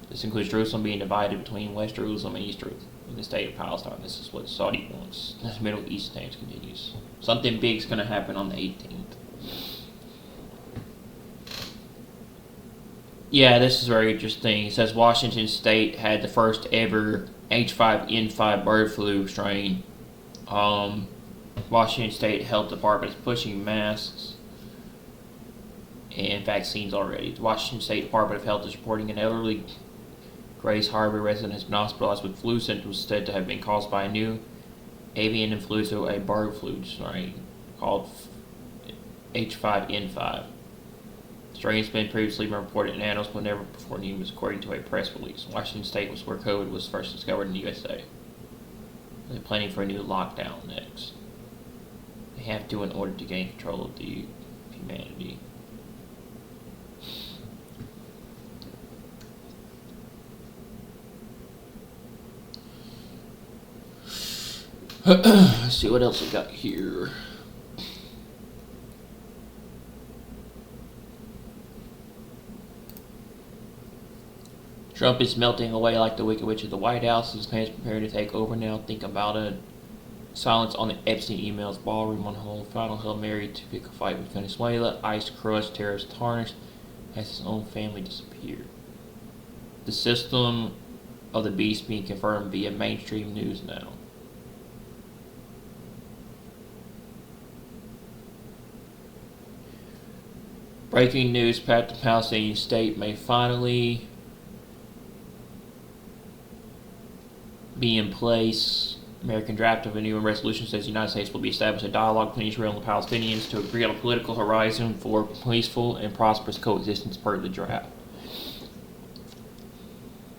This includes Jerusalem being divided between West Jerusalem and East Jerusalem in the state of Palestine. This is what Saudi wants. As Middle East stance continues. Something big's going to happen on the 18th. Yeah, this is very interesting. It says Washington State had the first ever H5N5 bird flu strain. Washington State Health Department is pushing masks and vaccines already. The Washington State Department of Health is reporting an elderly Grace Harbor resident has been hospitalized with flu symptoms said to have been caused by a new avian influenza, a bird flu strain called H5N5. Strain has been previously reported in animals but never before in humans, according to a press release. Washington State was where COVID was first discovered in the USA. They're planning for a new lockdown next. They have to in order to gain control of the humanity. Let's see what else we got here. Trump is melting away like the Wicked Witch of the White House. His plans preparing to take over now. Think about it. Silence on the Epstein emails. Ballroom on hold. Final Hail Mary to pick a fight with Venezuela. Ice crushed. Terrorist tarnished. Has his own family disappeared. The system of the beast being confirmed via mainstream news now. Breaking news, Pat, the Palestinian state may finally be in place. American draft of a new resolution says the United States will be established a dialogue between Israel and the Palestinians to agree on a political horizon for peaceful and prosperous coexistence per the draft.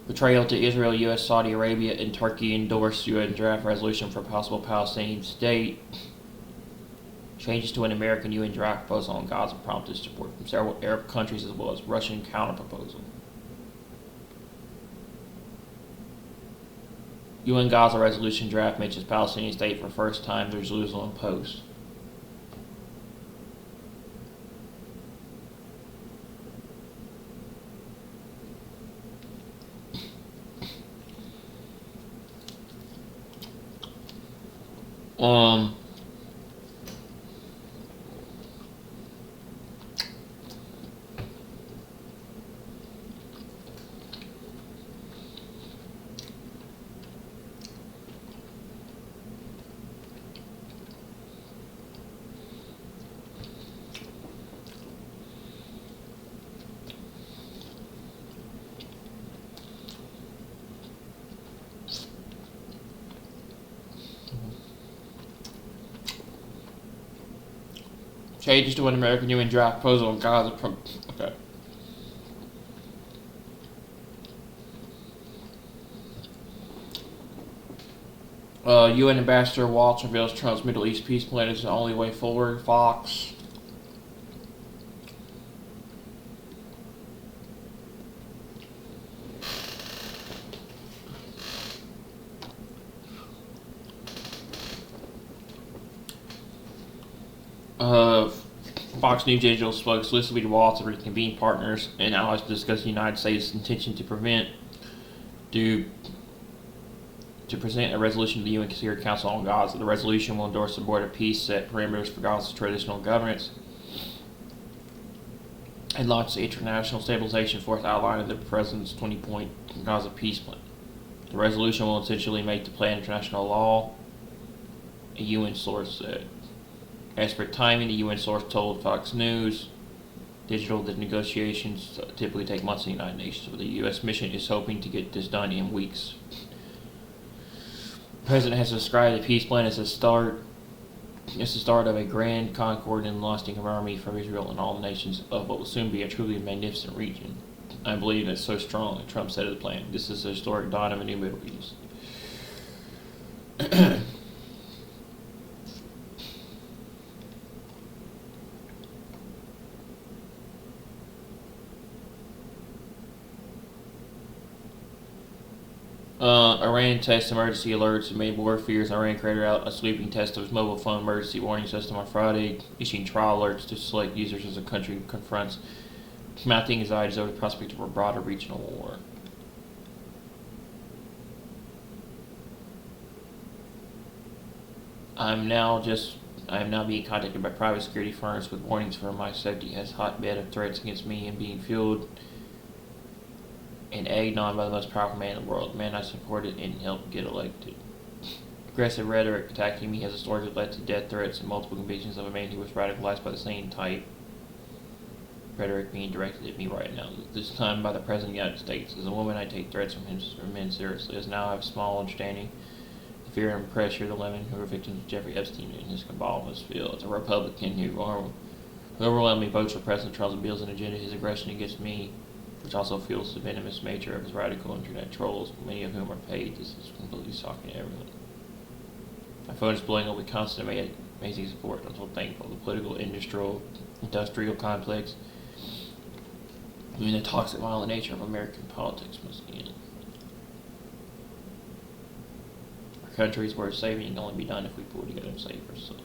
Betrayal to Israel, U.S., Saudi Arabia, and Turkey endorsed UN draft resolution for possible Palestinian state. Changes to an American UN draft proposal on Gaza prompted support from several Arab countries as well as Russian counterproposal. UN Gaza resolution draft mentions Palestinian state for first time. The Jerusalem Post. Changes to an American UN draft proposal on Gaza. Okay. UN Ambassador Waltz reveals Trump's Middle East peace plan is the only way forward. Fox. Fox News Digital spoke exclusively to Waltz to reconvene partners and allies to discuss the United States' intention to present a resolution to the UN Security Council on Gaza. The resolution will endorse the Board of Peace, set parameters for Gaza's traditional governance, and launch the International Stabilization Force outlining the President's 20-point Gaza peace plan. The resolution will essentially make the plan international law, a UN source said. As for timing, the UN source told Fox News Digital that negotiations typically take months in the United Nations, but the U.S. mission is hoping to get this done in weeks. The President has described the peace plan as the start of a grand concord and lasting harmony for Israel and all the nations of what will soon be a truly magnificent region. I believe it's so strong, Trump said of the plan. This is the historic dawn of a new Middle East. Iran tests emergency alerts and made more fears. Iran carried out a sweeping test of its mobile phone emergency warning system on Friday, issuing trial alerts to select users as the country confronts mounting anxieties over the prospect of a broader regional war. I am now being contacted by private security firms with warnings for my safety as hotbed of threats against me and being fueled and egged on by the most powerful man in the world, the man I supported and helped get elected. Aggressive rhetoric attacking me has historically led to death threats and multiple convictions of a man who was radicalized by the same type rhetoric being directed at me right now. This time by the President of the United States. As a woman, I take threats from men seriously. As now I have a small understanding the fear and pressure of the women who were victims of Jeffrey Epstein and his cabal must feel. As a Republican who overwhelming votes for President Trump's bills and agenda. His aggression against me, which also fuels the venomous nature of his radical internet trolls, many of whom are paid. This is completely shocking to everyone. My phone is blowing up with constant amazing support. I'm so thankful. The political, industrial complex, and the toxic, violent nature of American politics must end. Our country is worth saving and can only be done if we pull together and save ourselves.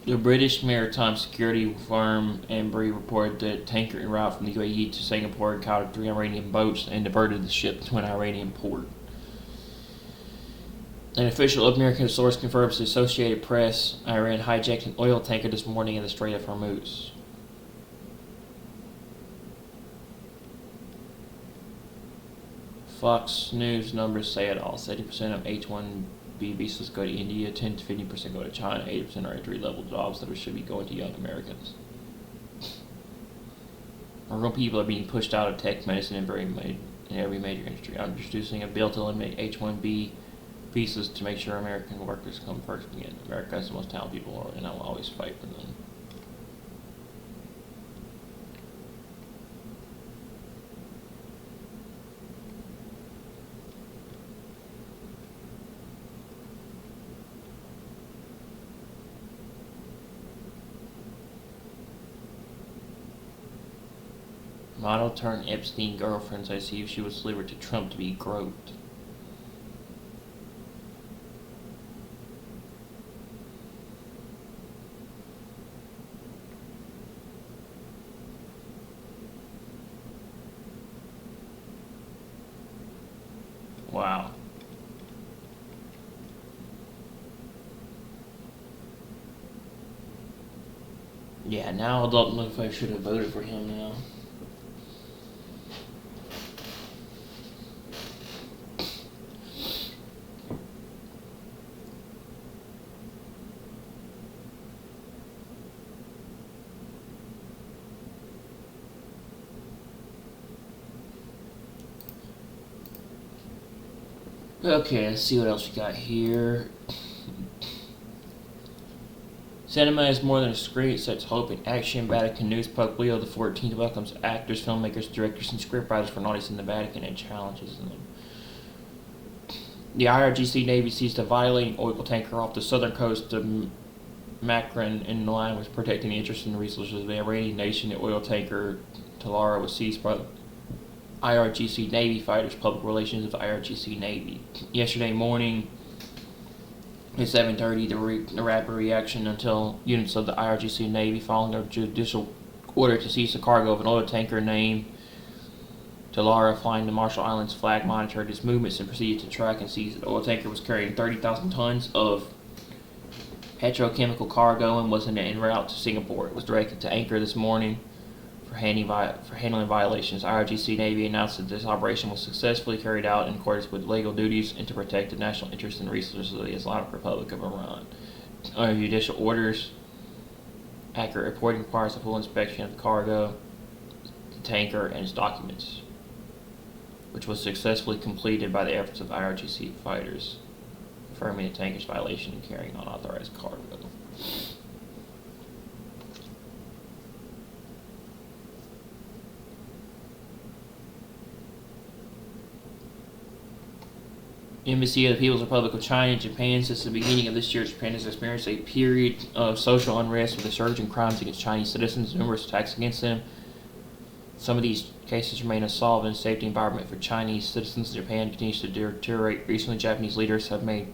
The British maritime security firm Embry reported that a tanker en route from the UAE to Singapore encountered 3 Iranian boats and diverted the ship to an Iranian port. An official American source confirms to the Associated Press Iran hijacked an oil tanker this morning in the Strait of Hormuz. Fox News numbers say it all. 70% of H-1B visas go to India, 10 to 15% go to China, 80% are entry-level jobs that should be going to young Americans. Our people are being pushed out of tech, medicine, and every major industry. I'm introducing a bill to eliminate H-1B visas to make sure American workers come first again. America is the most talented people, and I will always fight for them. Model turned Epstein girlfriend, I see if she was delivered to Trump to be groped. Wow. Yeah, now I don't know if I should have voted for him now. Okay, let's see what else we got here. Cinema is more than a screen, it sets hope in action. Vatican News Pope Leo XIV welcomes actors, filmmakers, directors, and scriptwriters for audience in the Vatican and challenges them. The IRGC Navy seized a violating oil tanker off the southern coast of Makran in line with protecting the interests and resources of the Iranian nation. The oil tanker Talara was seized by IRGC Navy fighters, public relations of the IRGC Navy. Yesterday morning at 7:30, the rapid reaction until units of the IRGC Navy, following a judicial order to seize the cargo of an oil tanker named Talara flying the Marshall Islands flag, monitored its movements and proceeded to track and seize it. The oil tanker was carrying 30,000 tons of petrochemical cargo and was en route to Singapore. It was directed to anchor this morning for handling violations. IRGC Navy announced that this operation was successfully carried out in accordance with legal duties and to protect the national interests and resources of the Islamic Republic of Iran. Under judicial orders, accurate reporting requires a full inspection of the cargo, the tanker, and its documents, which was successfully completed by the efforts of IRGC fighters, confirming the tanker's violation and carrying unauthorized cargo. Embassy of the People's Republic of China in Japan. Since the beginning of this year, Japan has experienced a period of social unrest with a surge in crimes against Chinese citizens, numerous attacks against them. Some of these cases remain unsolved, and the safety environment for Chinese citizens in Japan continues to deteriorate. Recently, Japanese leaders have made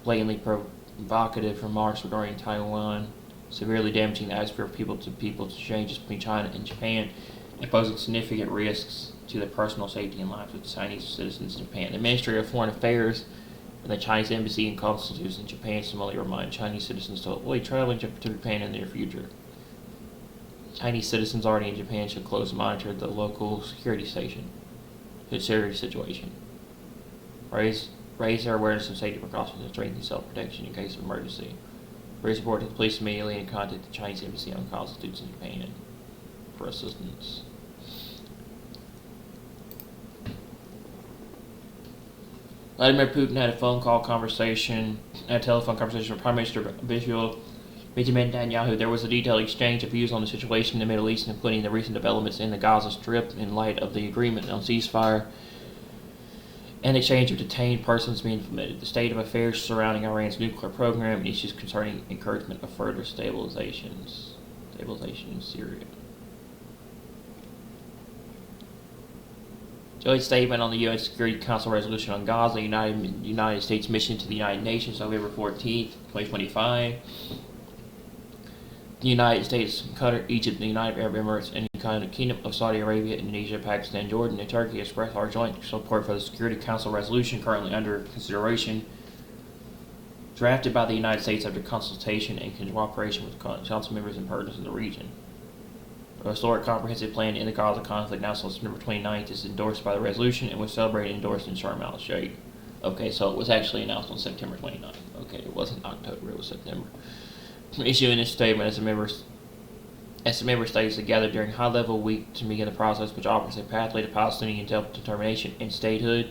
blatantly provocative remarks regarding Taiwan, severely damaging the atmosphere of people-to-people exchanges between China and Japan, and posing significant risks to the personal safety and lives of Chinese citizens in Japan. The Ministry of Foreign Affairs and the Chinese Embassy and Consulates in Japan similarly remind Chinese citizens to avoid traveling to Japan in the near future. Chinese citizens already in Japan should closely monitor the local security situation. Raise their awareness of safety precautions and strengthen self-protection in case of emergency. Raise support to the police immediately and contact the Chinese Embassy and Consulates in Japan for assistance. Vladimir Putin had a telephone conversation with Prime Minister Israel Benjamin Netanyahu. There was a detailed exchange of views on the situation in the Middle East, including the recent developments in the Gaza Strip in light of the agreement on ceasefire and exchange of detained persons being implemented, the state of affairs surrounding Iran's nuclear program, and issues concerning encouragement of further stabilization in Syria. Joint statement on the UN Security Council resolution on Gaza, United States mission to the United Nations, November 14th, 2025. The United States, Qatar, Egypt, the United Arab Emirates, and the Kingdom of Saudi Arabia, Indonesia, Pakistan, Jordan, and Turkey express our joint support for the Security Council resolution currently under consideration, drafted by the United States after consultation and cooperation with council members and partners in the region. A historic comprehensive plan in the Gaza conflict, now since September 29th, is endorsed by the resolution and was celebrated and endorsed in Sharm el-Sheikh. Okay, so it was actually announced on September 29th. Okay, it wasn't October, it was September. Issuing this statement as the member states that gathered during high-level week to begin the process, which offers a pathway to Palestinian self-determination and statehood.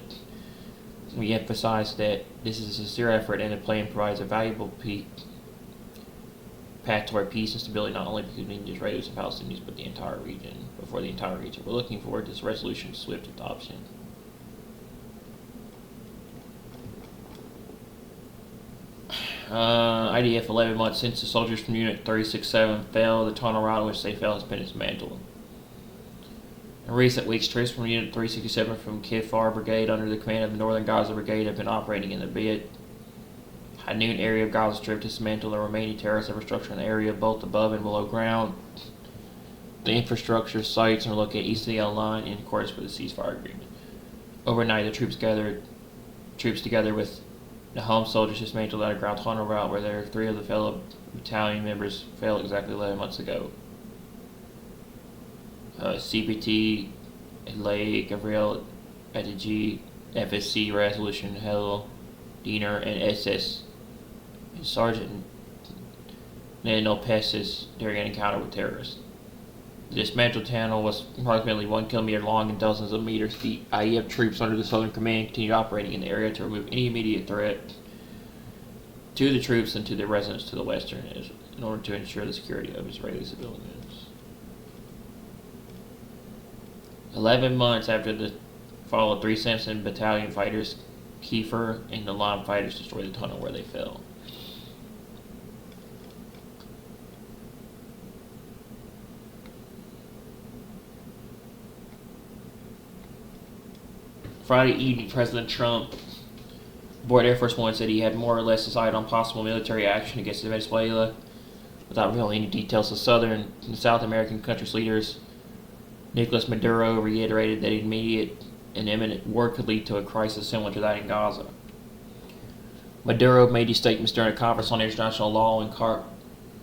We emphasize that this is a sincere effort and the plan provides a valuable path toward peace and stability, not only between Israelis and Palestinians, but the entire region. Before the entire region, we're looking forward to this resolution's swift adoption. IDF 11 months since the soldiers from Unit 367 fell, the tunnel around which they fell has been dismantled. In recent weeks, troops from Unit 367 from Kifar Brigade under the command of the Northern Gaza Brigade have been operating in the Beit Hanun area of Gaza Strip to dismantle the remaining terrorist infrastructure in the area, both above and below ground. The infrastructure sites are located east of the yellow line in accordance with the ceasefire agreement. Overnight, the troops together with the home soldiers dismantled the underground tunnel route where there 3 of the fellow battalion members fell exactly 11 months ago. CPT, Lay, Gabriel, Adigi, FSC, Resolution, Hell, Diener, and SS, and Sergeant Nano Pessis during an encounter with terrorists. The dismantled tunnel was approximately 1 kilometer long and dozens of meters deep. IEF troops under the Southern Command continued operating in the area to remove any immediate threat to the troops and to the residents to the western in order to ensure the security of Israeli civilians. 11 months after the fall of 3 Samson Battalion fighters, Kiefer and the Lam fighters destroyed the tunnel where they fell. Friday evening, President Trump aboard Air Force One said he had more or less decided on possible military action against Venezuela without revealing any details. The Southern and South American countries' leaders, Nicolas Maduro, reiterated that immediate and imminent war could lead to a crisis similar to that in Gaza. Maduro made these statements during a conference on international law in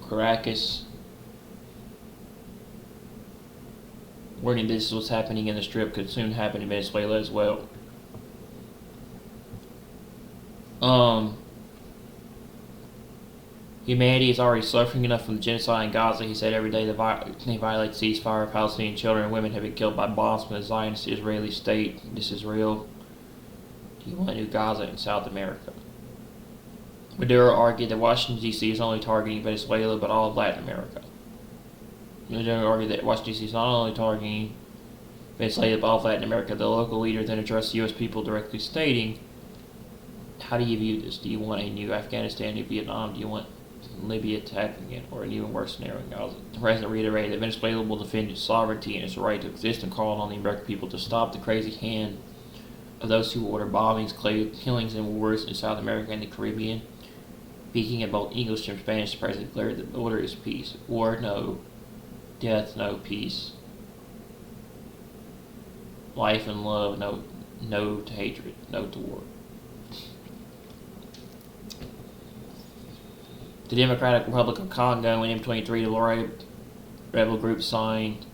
Caracas, warning this is what's happening in the Strip could soon happen in Venezuela as well. Humanity is already suffering enough from the genocide in Gaza, he said. Every day they violate ceasefire. Palestinian children and women have been killed by bombs from the Zionist Israeli state. This is real. Do you want a new Gaza in South America? Maduro argued that Washington, D.C. is only targeting Venezuela, but all of Latin America. Maduro argued that Washington, D.C. is not only targeting Venezuela, but all of Latin America. The local leader then addressed the U.S. people directly, stating, how do you view this? Do you want a new Afghanistan, new Vietnam? Do you want Libya attacking it, or an even worse scenario in Gaza? The president reiterated that Venezuela will defend its sovereignty and its right to exist, and called on the American people to stop the crazy hand of those who order bombings, killings, and wars in South America and the Caribbean. Speaking in both English and Spanish, the president declared that order is peace. War, no. Death, no. Peace. Life and love, no. No to hatred, no to war. The Democratic Republic of Congo and M23, the Lorraine rebel group, signed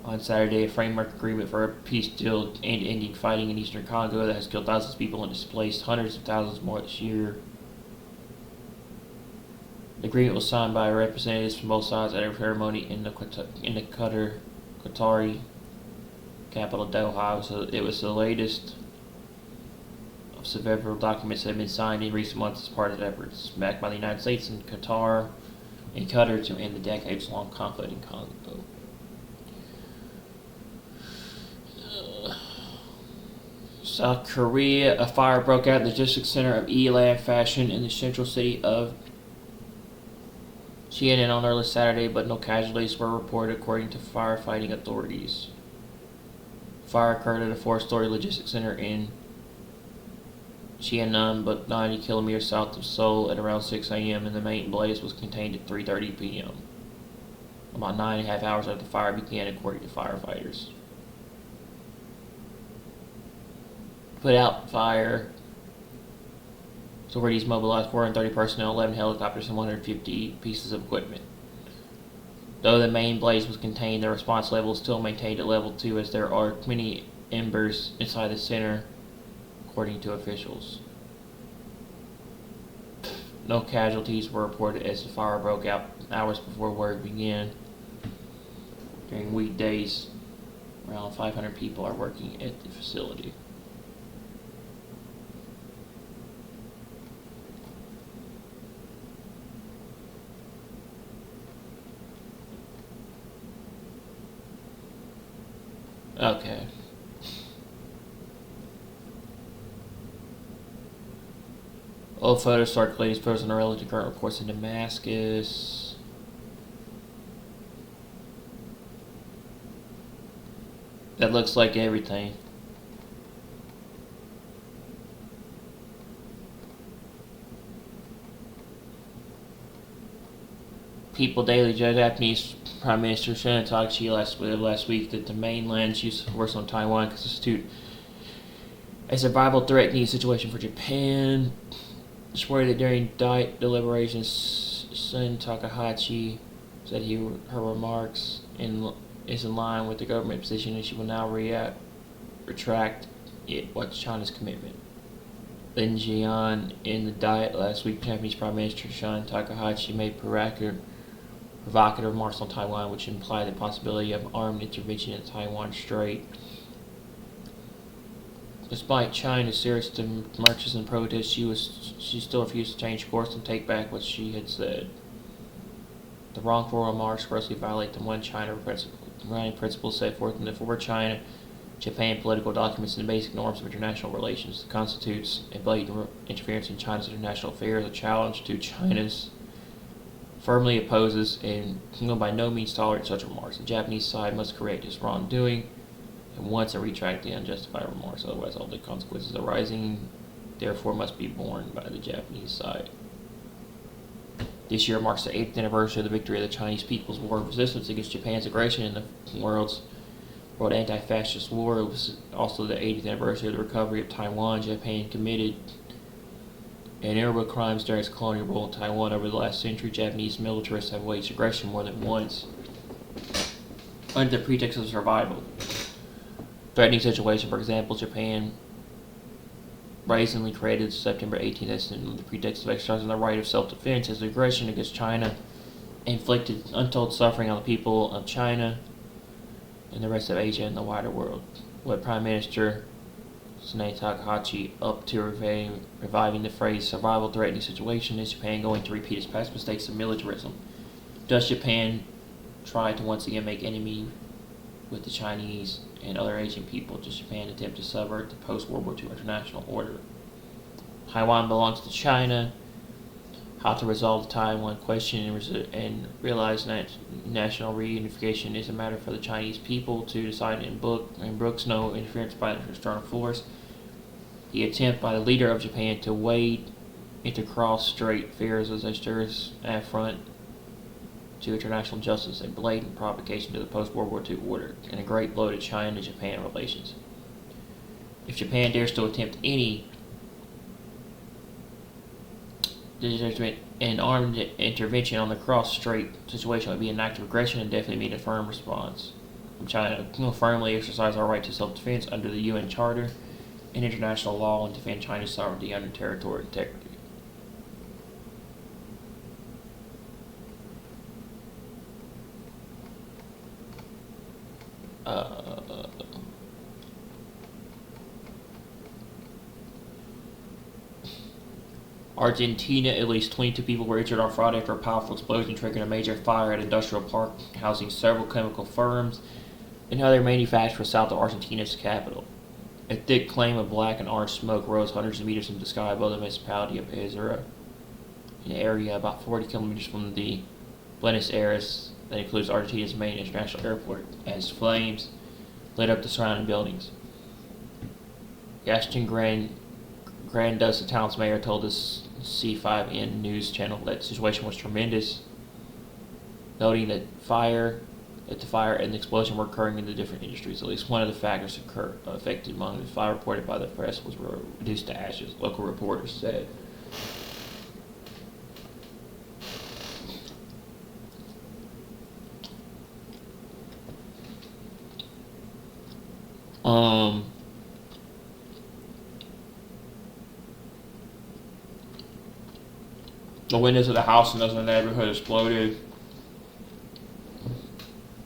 on Saturday a framework agreement for a peace deal and ending fighting in eastern Congo that has killed thousands of people and displaced hundreds of thousands more this year. The agreement was signed by representatives from both sides at a ceremony in the Qatari capital Doha. So it was the latest of several documents that have been signed in recent months as part of efforts backed by the United States and Qatar to end the decades-long conflict in Congo. South Korea, a fire broke out at the logistics center of Elan Fashion in the central city of Xianan on early Saturday, but no casualties were reported according to firefighting authorities. Fire occurred at a 4-story logistics center in Xianan, but 90 kilometers south of Seoul at around 6 a.m., and the main blaze was contained at 3:30 p.m. About 9.5 hours after the fire began, according to firefighters. Put out fire. Authorities mobilized 430 personnel, 11 helicopters, and 150 pieces of equipment. Though the main blaze was contained, the response level is still maintained at level 2 as there are many embers inside the center, according to officials. No casualties were reported as the fire broke out hours before work began. During weekdays, around 500 people are working at the facility. Okay. Old photos circulating frozen relative to current reports in Damascus. That looks like everything. People daily judge Japanese Prime Minister Shinzo Takahashi last week that the mainland's use of force on Taiwan constitute a survival threatening situation for Japan. It's worried that during diet deliberations, Shinzo Takahashi said her remarks is in line with the government position, and she will now retract what's China's commitment. Lin Jian in the diet last week, Japanese Prime Minister Shinzo Takahashi made provocative remarks on Taiwan, which implied the possibility of armed intervention in Taiwan Strait. Despite China's serious marches and protests, she still refused to change course and take back what she had said. The wrongful remarks grossly violate the One China principles set forth in the For China, Japan political documents and the basic norms of international relations. It constitutes a blatant interference in China's international affairs, a challenge to China's firmly opposes and will by no means tolerate such remarks. The Japanese side must correct its wrongdoing and once and retract the unjustified remarks, otherwise all the consequences arising therefore must be borne by the Japanese side. This year marks the 8th anniversary of the victory of the Chinese People's War of Resistance against Japan's aggression in the World Anti-Fascist War. It was also the 80th anniversary of the recovery of Taiwan. Japan committed innumerable crimes during its colonial rule in Taiwan. Over the last century, Japanese militarists have waged aggression more than once under the pretext of survival. Threatening situation, for example, Japan brazenly created September 18th incident under the pretext of exercising the right of self-defense as aggression against China inflicted untold suffering on the people of China and the rest of Asia and the wider world. What Prime Minister Shinzo Takahashi up to reviving the phrase survival threatening situation? Is Japan going to repeat its past mistakes of militarism? Does Japan try to once again make enemy with the Chinese and other Asian people? Does Japan attempt to subvert the post-World War II international order? Taiwan belongs to China. How to resolve the Taiwan question and realize that national reunification is a matter for the Chinese people to decide and brooks no interference by an external force. The attempt by the leader of Japan to wade into cross-strait affairs as a serious affront to international justice, a blatant provocation to the post-World War II order, and a great blow to China-Japan relations. If Japan dares to attempt an armed intervention on the cross-strait situation, would be an act of aggression and definitely mean a firm response from China. Will firmly exercise our right to self-defense under the UN Charter and international law and defend China's sovereignty under territorial integrity. Argentina, at least 22 people were injured on Friday after a powerful explosion triggered a major fire at an industrial park housing several chemical firms and other manufacturers south of Argentina's capital. A thick cloud of black and orange smoke rose hundreds of meters into the sky above the municipality of Ezura, an area about 40 kilometers from the Buenos Aires that includes Argentina's main international airport, as flames lit up the surrounding buildings. Gaston Grandos, the town's mayor, told the C5N news channel that the situation was tremendous, noting that the fire and the explosion were occurring in the different industries. At least one of the factors affected among the fire reported by the press was reduced to ashes, local reporters said. The windows of the house in the neighborhood exploded.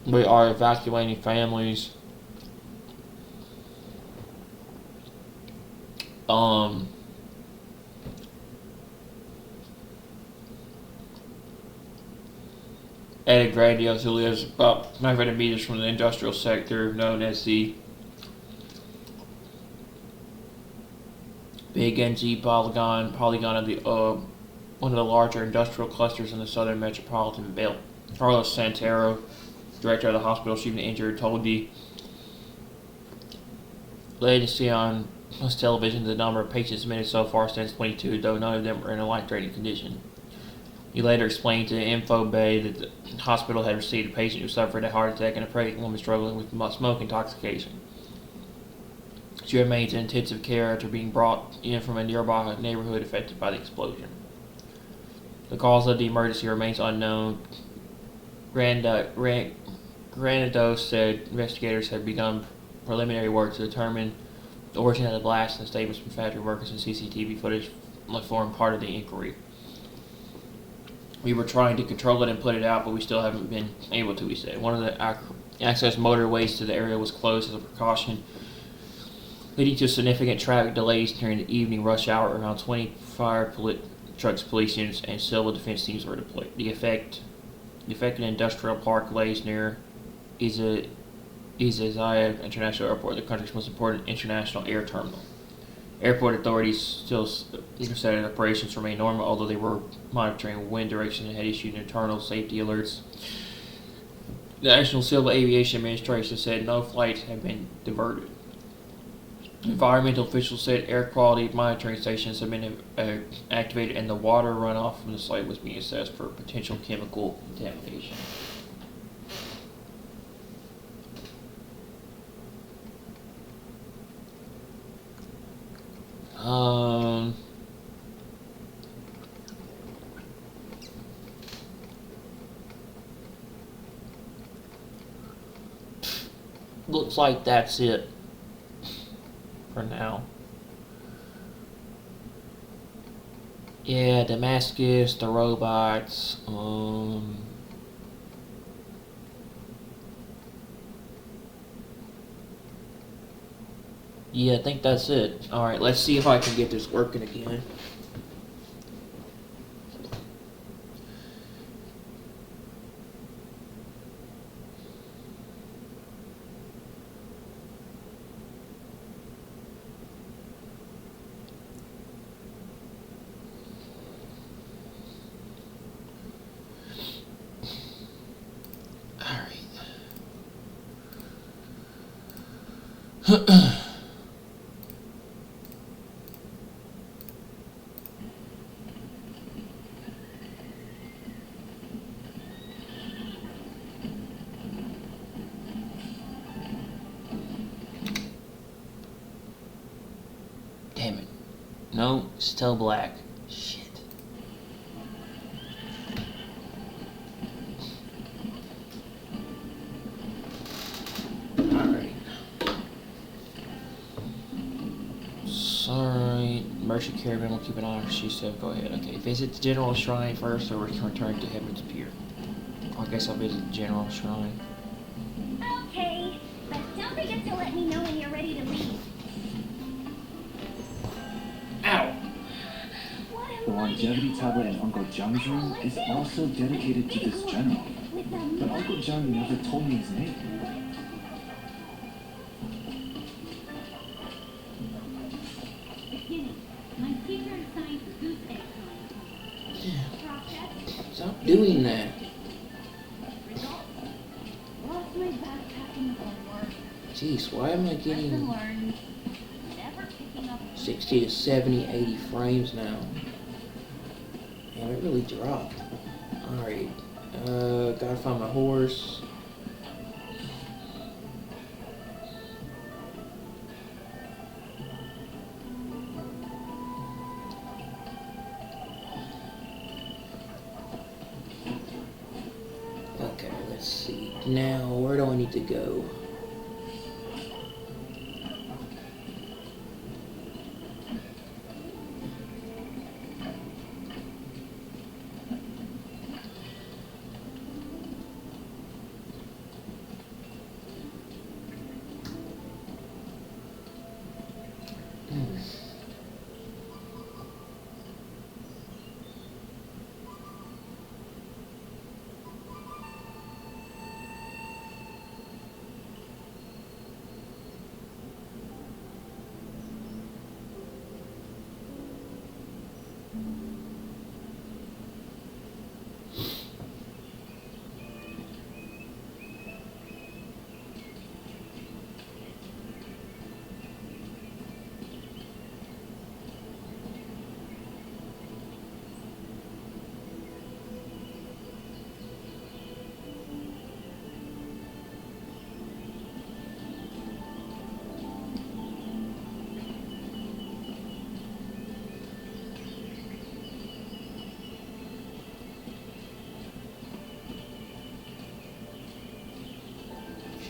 We are evacuating families. Ed Gradios, who lives about 900 meters from the industrial sector known as the Big NG polygon of the one of the larger industrial clusters in the southern metropolitan belt. Carlos Santero, director of the hospital receiving the injured, told the agency on television the number of patients admitted so far stands 22, though none of them were in a life-threatening condition. He later explained to Info Bay that the hospital had received a patient who suffered a heart attack and a pregnant woman struggling with smoke intoxication. She remains in intensive care after being brought in from a nearby neighborhood affected by the explosion. The cause of the emergency remains unknown. Granados said investigators had begun preliminary work to determine the origin of the blast, and statements from factory workers and CCTV footage form part of the inquiry. We were trying to control it and put it out, but we still haven't been able to, he said. One of the access motorways to the area was closed as a precaution, leading to significant traffic delays during the evening rush hour. Around 20 fire trucks, police units, and civil defense teams were deployed. The affected industrial park lays near Izayas International Airport, the country's most important international air terminal. Airport authorities still said operations remain normal, although they were monitoring wind direction and had issued internal safety alerts. The National Civil Aviation Administration said no flights have been diverted. Environmental officials said air quality monitoring stations have been activated and the water runoff from the site was being assessed for potential chemical contamination. Looks like that's it for now. Yeah, Damascus, the robots, yeah, I think that's it. Alright, let's see if I can get this working again. Damn it. No, still black. Shit. Alright. Sorry. Merchant Caravan will keep an eye on her. She said, go ahead. Okay, visit the General Shrine first or return to Heaven's Pier. I guess I'll visit the General Shrine. Okay, but don't forget to let me know when you're ready to leave. Ow! What am The longevity tablet in Uncle Jung's room is also dedicated to this general. But Uncle Jung never told me his name. Beginning. My teacher assigned goose egg process. Stop doing that. Result. Lost my backpacking homework. Jeez, why am I Lesson getting learned. Never picking up. 60 to 70, 80 frames now? Man, it really dropped. Alright. Gotta find my horse. Okay, let's see. Now, where do I need to go?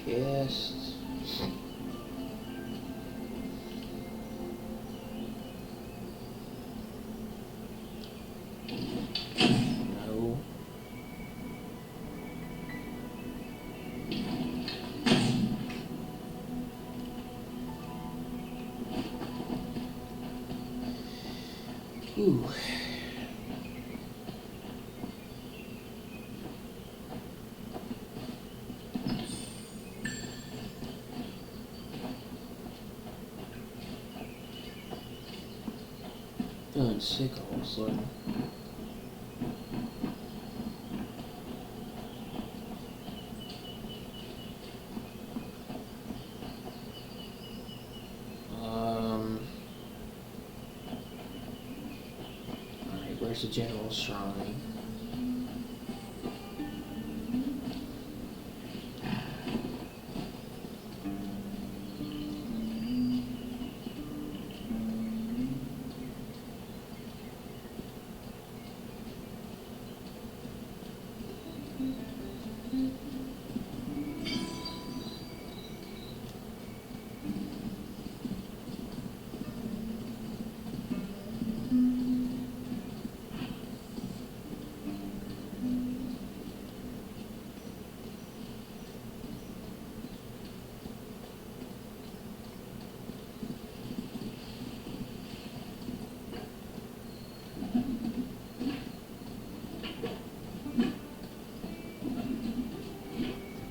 Chest. No. Ooh. Feeling sick all of a sudden. Alright, where's the general shrine?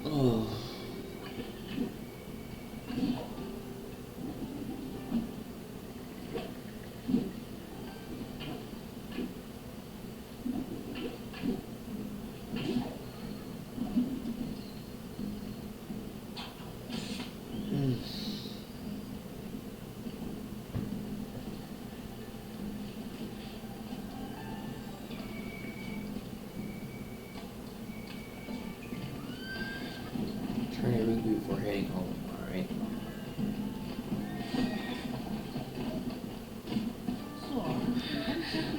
Oh. Trying to reboot before heading home, alright?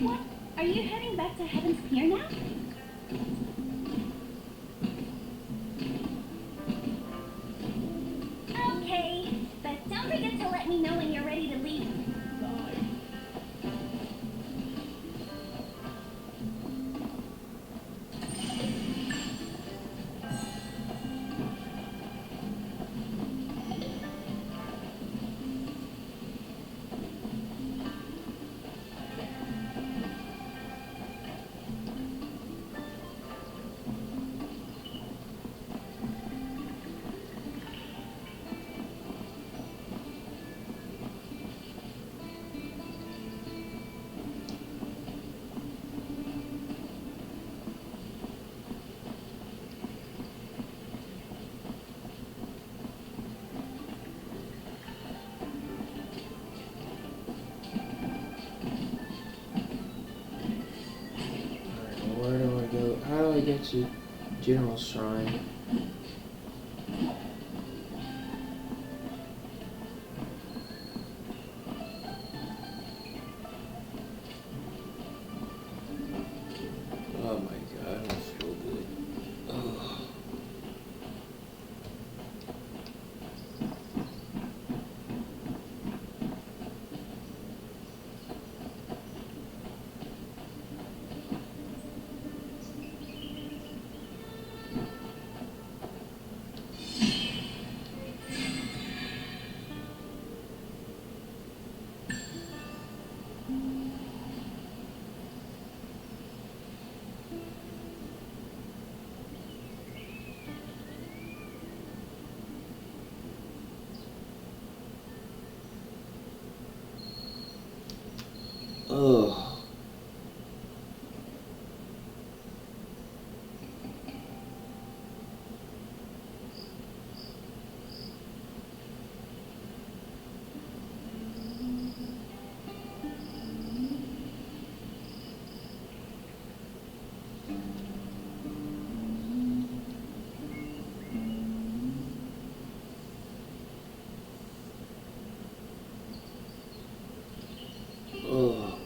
What? Are you heading back to Heaven's Pier now? Okay, but don't forget to let me know when you're ready to leave. that's a general shrine. Oh my god, I don't feel good. Ugh. Ugh. Ugh.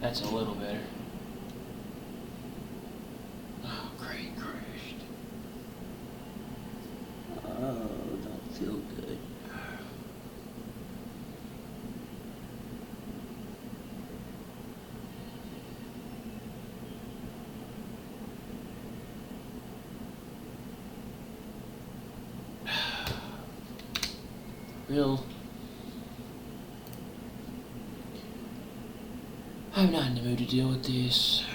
That's a little better. Oh, great, crashed. Oh, don't feel good. Real. I'm not in the mood to deal with this.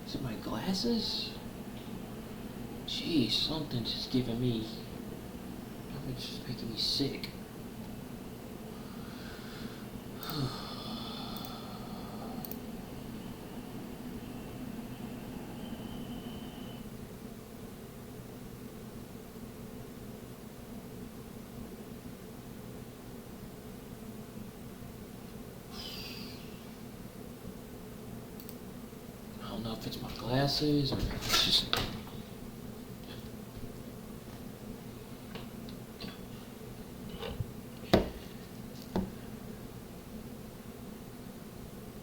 Is it my glasses? Jeez, something's just giving me. It's just making me sick. I don't know if it's my glasses or if it's just.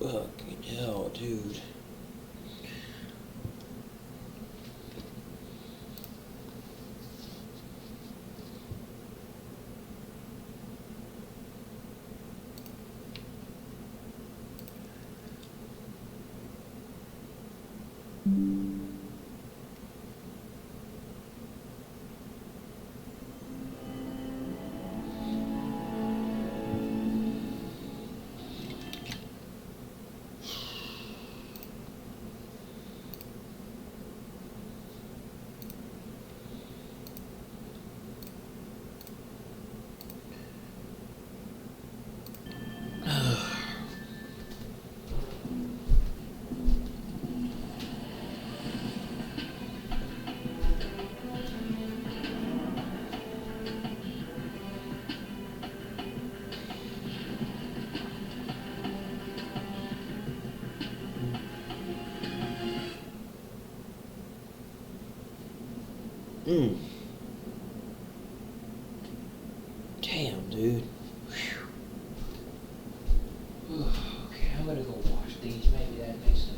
Fucking hell, dude. Damn, dude. Okay, I'm gonna go wash these. Maybe that makes them.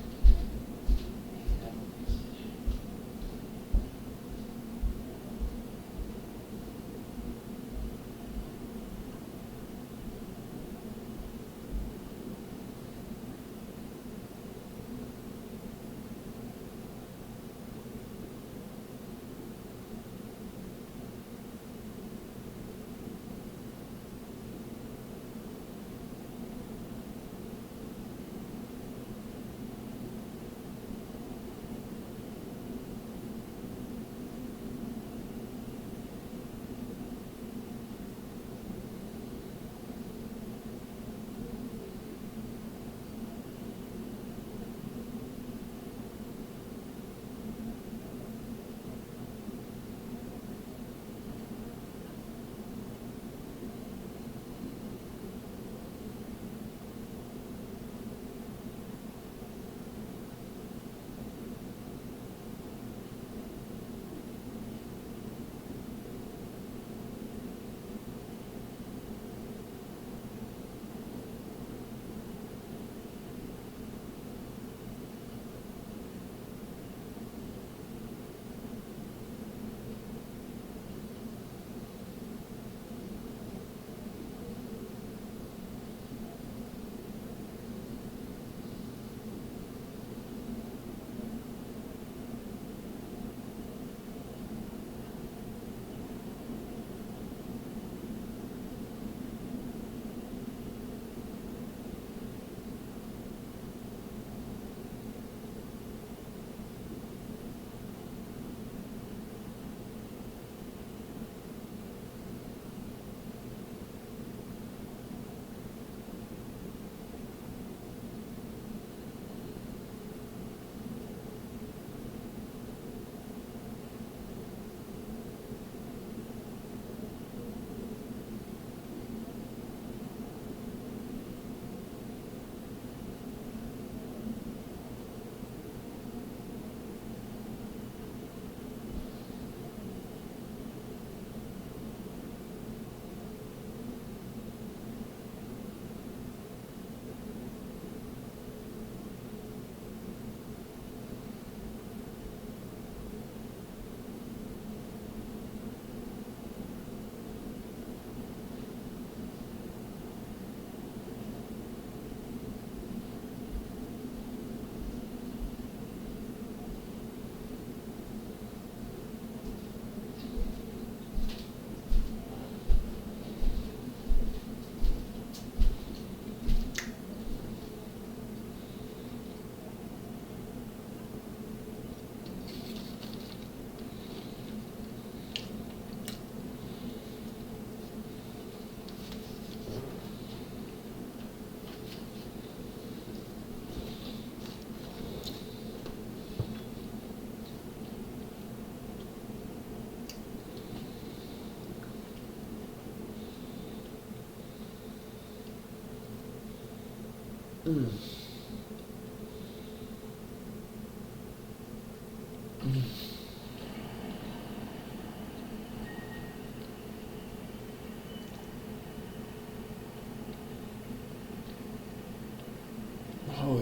Oh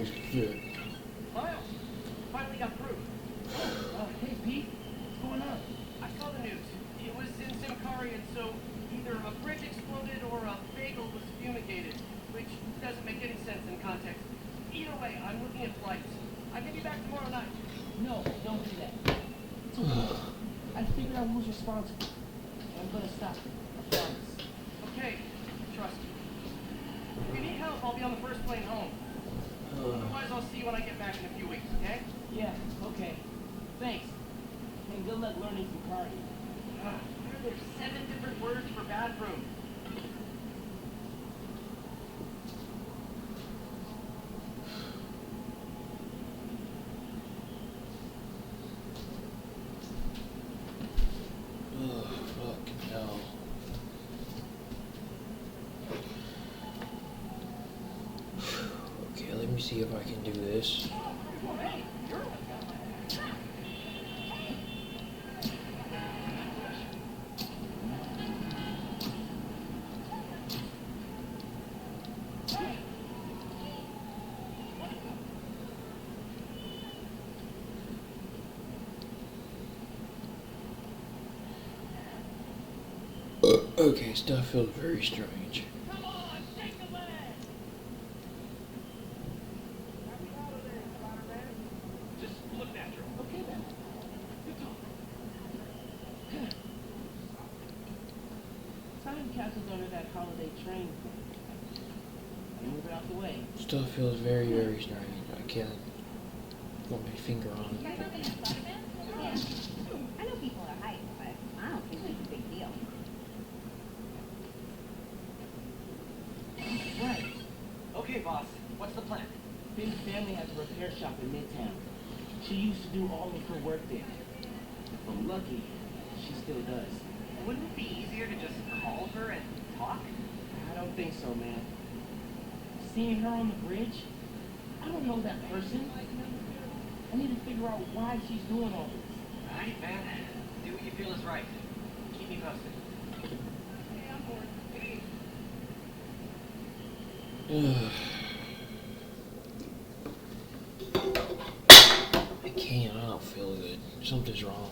shit. Miles, finally got through. Hey Pete, what's going on? I saw the news. It was in Simkarian, so either a bridge exploded or a bagel was fumigated, which doesn't make any sense in context. Either way, I'm looking at flights. I can be back tomorrow night. No, don't do that. It's okay. I figured out who's responsible. I'm gonna stop it. I promise. Okay, trust me. If you need help, I'll be on the first plane home. Otherwise, I'll see you when I get back in a few weeks, okay? Yeah, okay. Thanks. And good luck learning some cardio. Why are there 7 different words for bathroom? Oh, fucking hell. Okay, let me see if I can do this. Okay, stuff feels very strange. Come on, take the leg! Just look natural. Okay then. Good talk. Time capsule's under that holiday train thing. Move it out the way. Stuff feels very, very strange. I can't put my finger on it. Yeah. I know people are hyped, but I don't think it's a big deal. Right. Okay, boss. What's the plan? Finn's family has a repair shop in Midtown. She used to do all of her work there. If I'm lucky, she still does. Wouldn't it be easier to just call her and talk? I don't think so, man. Seeing her on the bridge, I don't know that person. I need to figure out why she's doing all this. All right, man. Do what you feel is right. Keep me posted. Hey, I'm bored. I can't, I don't feel good. Something's wrong.